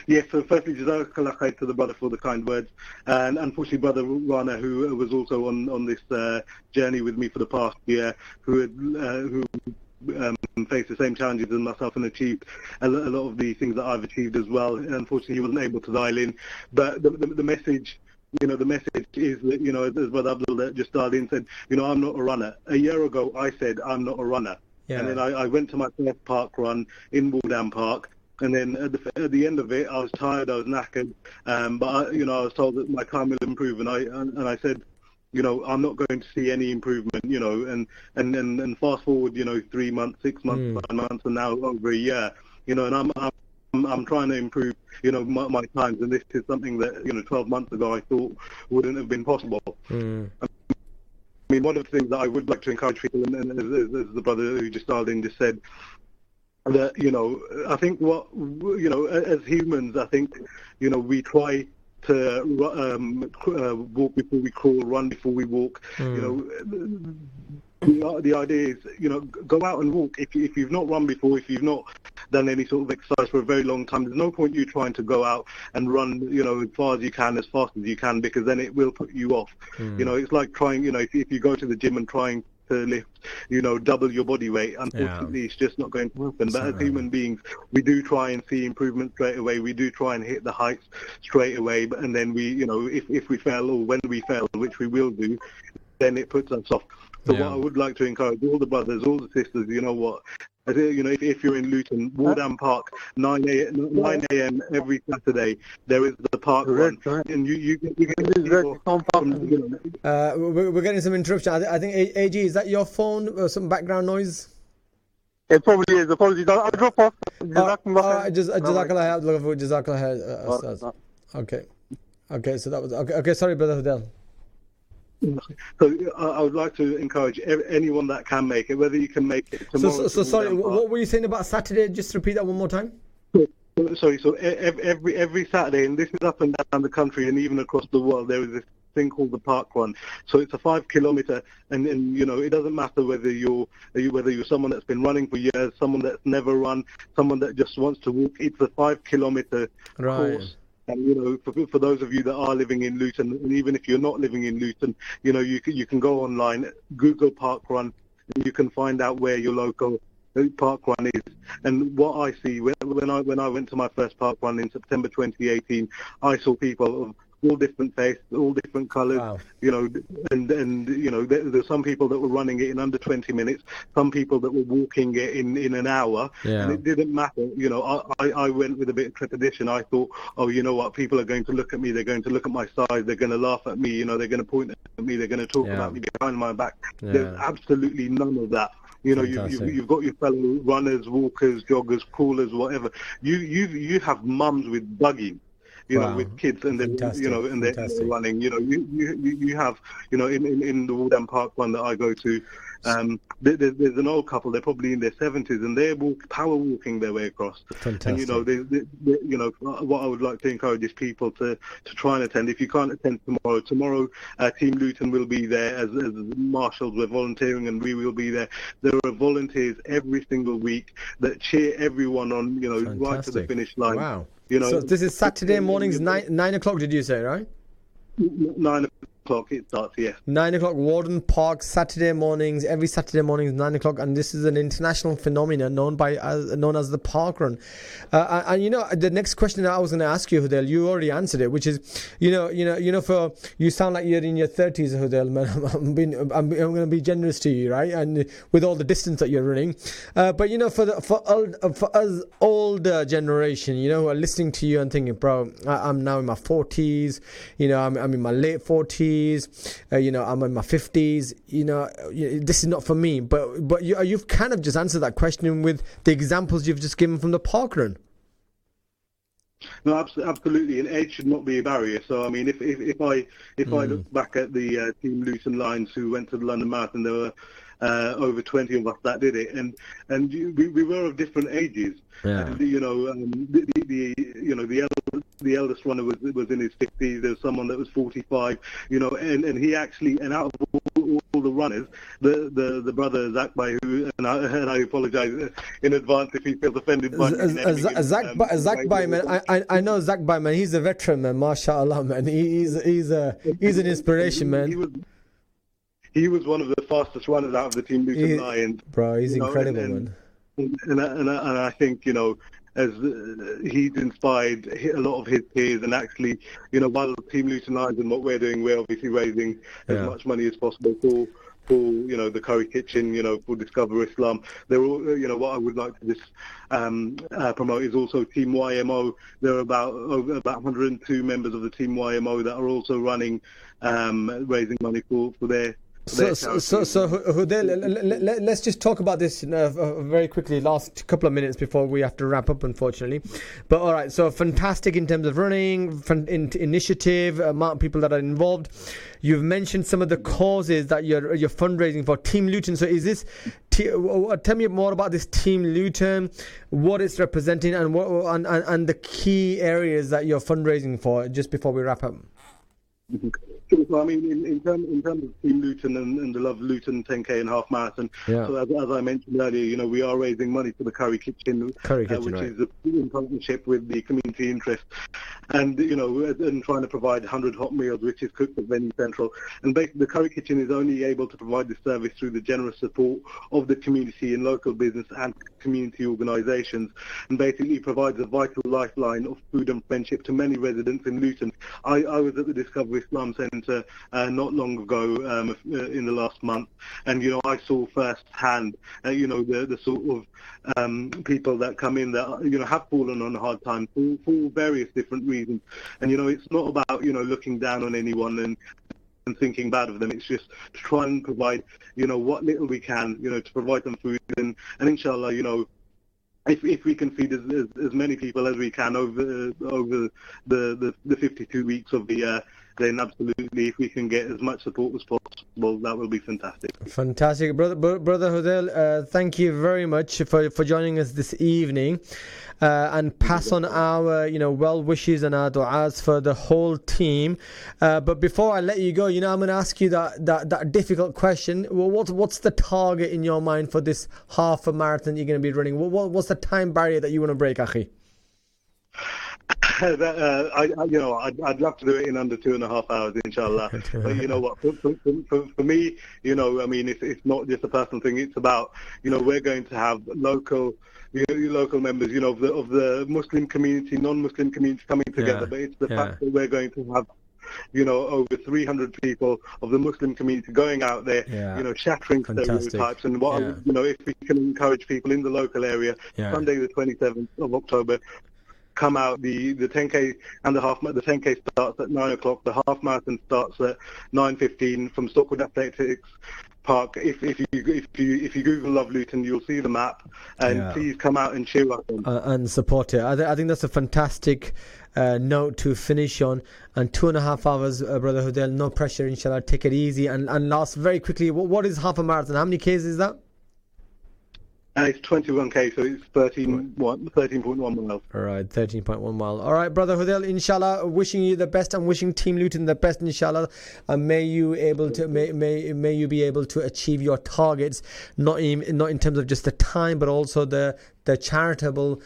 Yes, so firstly, jazakallah khair to the brother for the kind words, and unfortunately Brother Rana, who was also on this journey with me for the past year, who faced the same challenges as myself and achieved a lot of the things that I've achieved as well. Unfortunately, he wasn't able to dial in. But the message, the message is that, as Brother Abdul just dialed in, said, I'm not a runner. A year ago, I said I'm not a runner. Yeah. And then I went to my first park run in Woodham Park. And then at the end of it, I was tired, I was knackered, but I was told that my time will improve, and I said, I'm not going to see any improvement, and fast forward, 3 months, 6 months, 9 months, and now over a year, and I'm trying to improve, my times, and this is something that 12 months ago I thought wouldn't have been possible. I mean, one of the things that I would like to encourage people, and as the brother who just dialed in just said, that I think as humans, I think we try to walk before we crawl, run before we walk. The idea is go out and walk. If you've not run before, if you've not done any sort of exercise for a very long time, there's no point you trying to go out and run as far as you can, as fast as you can, because then it will put you off. It's like trying if you go to the gym and trying to lift double your body weight, unfortunately it's just not going to happen. But as human beings, we do try and see improvement straight away, we do try and hit the heights straight away, and then we if we fail, or when we fail, which we will do, then it puts us off. So what I would like to encourage all the brothers, all the sisters, if you're in Luton, Woodham Park, 9 a.m. every Saturday, there is the park run, and you get people we're getting some interruption. I think AG, is that your phone or some background noise? It probably is. Apologies. I'll drop off. Jazakallah. Okay, so that was okay. Sorry, Brother Hudel. So I would like to encourage anyone that can make it, whether you can make it tomorrow. So sorry, what were you saying about Saturday? Just repeat that one more time. Sorry. So every Saturday, and this is up and down the country and even across the world, there is this thing called the park run. So it's a 5 kilometer, and it doesn't matter whether you're someone that's been running for years, someone that's never run, someone that just wants to walk. It's a 5 kilometer course. And for those of you that are living in Luton, and even if you're not living in Luton, you can go online, Google park run, and you can find out where your local park run is. And what I see when I went to my first park run in September 2018, I saw people of all different faces, all different colours. Wow. There's some people that were running it in under 20 minutes, some people that were walking it in an hour, and it didn't matter. I went with a bit of trepidation. I thought, what, people are going to look at me, they're going to look at my size, they're going to laugh at me, they're going to point at me, they're going to talk about me behind my back. There's absolutely none of that. You've got your fellow runners, walkers, joggers, crawlers, whatever. You have mums with buggies, with kids, and then and they're running. You have in the Woodham Park one that I go to. There's an old couple. They're probably in their 70s, and they're power walking their way across. Fantastic. And what I would like to encourage is people to try and attend. If you can't attend tomorrow, Team Luton will be there as marshals. We're volunteering, and we will be there. There are volunteers every single week that cheer everyone on. Right to the finish line. Wow. So this is Saturday mornings, 9 o'clock. Did you say, right? 9 o'clock it starts, yeah. 9 o'clock, Warden Park, Saturday mornings, every Saturday morning, 9 o'clock, and this is an international phenomenon known as the park run. And the next question that I was going to ask you, Hudel, you already answered it, which is, for you sound like you're in your 30s, Hudel, man. I'm going to be generous to you, right? And with all the distance that you're running, but for us older generation, who are listening to you and thinking, bro, I'm now in my 40s, I'm in my late 40s. I'm in my 50s. This is not for me. But you've kind of just answered that question with the examples you've just given from the park run. No, absolutely, and age should not be a barrier. So, I mean, if I look back at the Team Luton Lions who went to the London Marathon, there were over 20 of us that did it, and we were of different ages. Yeah. And, the eldest runner was in his 50s. There was someone that was 45. And he actually, and out of all the runners, the brother Zakbai, who and I apologise in advance if he feels offended by Zakbai, man. I know Zakbai, man. He's a veteran, man. MashaAllah, man. He's an inspiration, man. He was one of the fastest runners out of the Team Luton Lions. Bro, he's incredible, man. and I think, as he's inspired a lot of his peers, and actually, while Team Luton Lions and what we're doing, we're obviously raising as much money as possible for the Curry Kitchen, for Discover Islam. They're all, what I would like to just promote is also Team YMO. There are about 102 members of the Team YMO that are also running, raising money for their. So Hudayl, let's just talk about this very quickly. Last couple of minutes before we have to wrap up, unfortunately. But all right, so fantastic in terms of running, initiative, amount of people that are involved. You've mentioned some of the causes that you're fundraising for. Team Luton. So is this? Tell me more about this Team Luton, what it's representing, and and the key areas that you're fundraising for. Just before we wrap up. So, I mean, in terms of Team Luton and the Love Luton 10K and half marathon, so as I mentioned earlier, we are raising money for the Curry Kitchen, which is in partnership with the community interest, and and trying to provide 100 hot meals, which is cooked at Venue Central. And basically, the Curry Kitchen is only able to provide this service through the generous support of the community and local business and community organisations, and basically provides a vital lifeline of food and friendship to many residents in Luton. I was at the Discover Islam Centre not long ago in the last month, and I saw firsthand the sort of people that come in that have fallen on a hard time for various different reasons, and it's not about looking down on anyone and thinking bad of them. It's just to try and provide what little we can to provide them food, and inshallah if we can feed as many people as we can over the 52 weeks of the year, then absolutely, if we can get as much support as possible, that will be fantastic. Fantastic, brother Hudayl. Thank you very much for joining us this evening, and pass on our well wishes and our du'as for the whole team. But before I let you go, I'm going to ask you that difficult question. Well, what's the target in your mind for this half a marathon you're going to be running? What's the time barrier that you want to break, Akhi? I'd love to do it in under 2.5 hours, inshallah. But you know what? For me, I mean, it's not just a personal thing. It's about, we're going to have local members, of the Muslim community, non-Muslim community coming together. But it's the fact that we're going to have, over 300 people of the Muslim community going out there, shattering stereotypes. And if we can encourage people in the local area, Sunday the 27th of October. Come out. The 10K and the half. The 10K starts at 9 o'clock. The half marathon starts at 9:15 from Stockwood Athletics Park. If you Google Love Luton, you'll see the map. And please come out and cheer us on and support it. I think that's a fantastic note to finish on. And 2.5 hours, Brother Hudayl. No pressure, inshallah. Take it easy. And last, very quickly, what is half a marathon? How many Ks is that? It's 21k, so it's 13.1 miles. All right, 13.1 miles. All right, Brother Hudayl, inshallah, wishing you the best and wishing Team Luton the best, inshallah. And may you be able to achieve your targets, not in terms of just the time, but also the charitable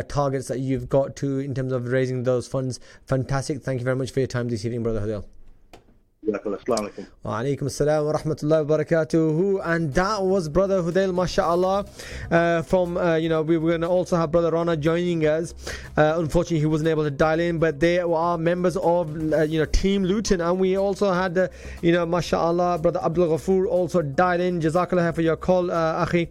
targets that you've got to in terms of raising those funds. Fantastic. Thank you very much for your time this evening, Brother Hudayl. Wa alaikum assalam wa rahmatullahi wa barakatuhu. And that was Brother Hudayl, mashallah. From we were going to also have Brother Rana joining us. Unfortunately, he wasn't able to dial in, but they are members of Team Luton, and we also had mashallah, Brother Abdul Ghafoor also dial in. Jazakallah for your call, Akhi.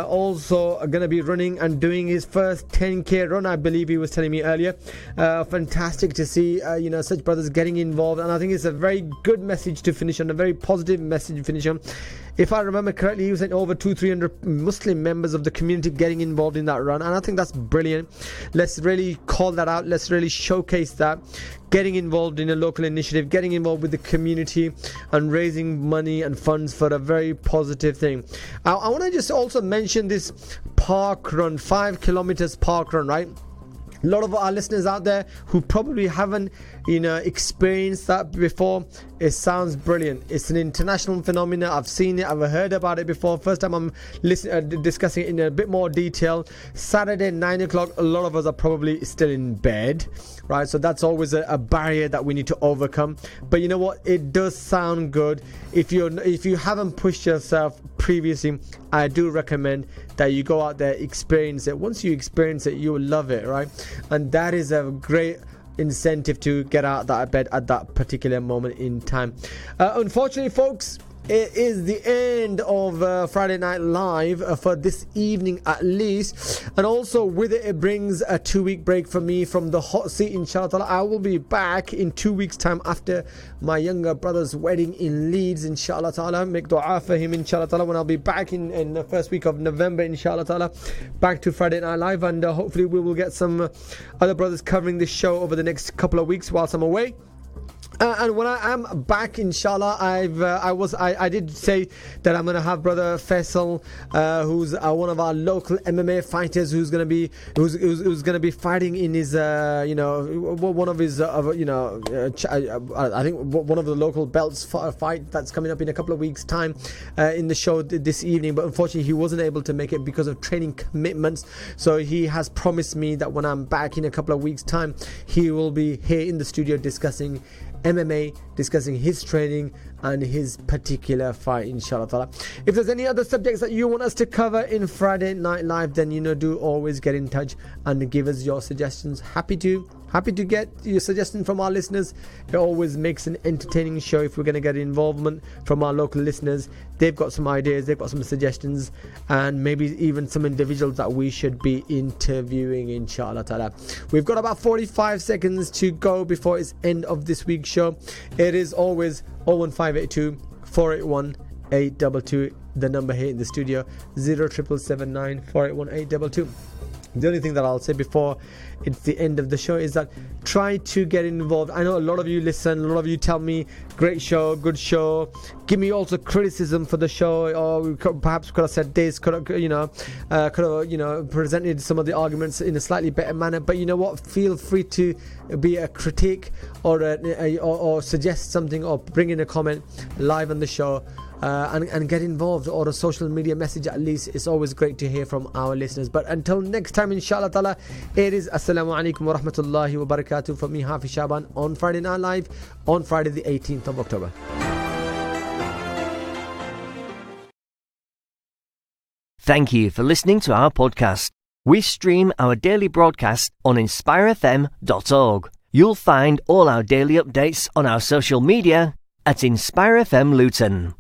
Also going to be running and doing his first 10k run, I believe he was telling me earlier. Fantastic to see such brothers getting involved, and I think it's a very good message to finish on, a very positive message to finish on. If I remember correctly, he was saying over 200-300 Muslim members of the community getting involved in that run, and I think that's brilliant. Let's really call that out. Let's really showcase that. Getting involved in a local initiative, getting involved with the community, and raising money and funds for a very positive thing. I want to just also mention this park run, 5 kilometers park run, right? A lot of our listeners out there who probably haven't experienced that before. It sounds brilliant. It's an international phenomenon. I've seen it, I've heard about it before. First time I'm discussing it in a bit more detail. Saturday 9 o'clock, a lot of us are probably still in bed, right? So that's always a barrier that we need to overcome. But you know what, it does sound good. If you haven't pushed yourself previously, I do recommend that you go out there, experience it. Once you experience it, you will love it, right? And that is a great incentive to get out of that bed at that particular moment in time. Unfortunately, folks, it is the end of Friday Night Live for this evening at least, and also with it, it brings a 2-week break for me from the hot seat. Inshallah, I will be back in 2 weeks time after my younger brother's wedding in Leeds. Inshallah ta'ala, make dua for him inshallah ta'ala, when I'll be back in the first week of November inshallah ta'ala, back to Friday Night Live, and hopefully we will get some other brothers covering this show over the next couple of weeks whilst I'm away. And when I am back, inshallah, I did say that I'm going to have brother Faisal, who's one of our local MMA fighters, who's going to be fighting in his one of his I think one of the local belts fight that's coming up in a couple of weeks time in the show this evening. But unfortunately, he wasn't able to make it because of training commitments. So he has promised me that when I'm back in a couple of weeks time, he will be here in the studio discussing MMA, discussing his training and his particular fight, inshallah ta'ala. If there's any other subjects that you want us to cover in Friday Night Live, then do always get in touch and give us your suggestions. Happy to get your suggestions from our listeners. It always makes an entertaining show if we're going to get involvement from our local listeners. They've got some ideas, they've got some suggestions, and maybe even some individuals that we should be interviewing, inshallah ta'ala. We've got about 45 seconds to go before it's end of this week's show. It is always 01582 481 822, the number here in the studio, 07779 481 822. The only thing that I'll say before it's the end of the show is that try to get involved. I know a lot of you listen, a lot of you tell me great show, good show. Give me also criticism for the show, or perhaps could have said this, could have presented some of the arguments in a slightly better manner. But you know what? Feel free to be a critique or suggest something or bring in a comment live on the show. And get involved, or a social media message at least. It's always great to hear from our listeners. But until next time, inshallah ta'ala, it is Assalamu alaikum wa rahmatullahi wa barakatuh from me, Hafiz Sha'ban, on Friday Night Live on Friday the 18th of October. Thank you for listening to our podcast. We stream our daily broadcast on inspirefm.org. You'll find all our daily updates on our social media at Inspire FM Luton.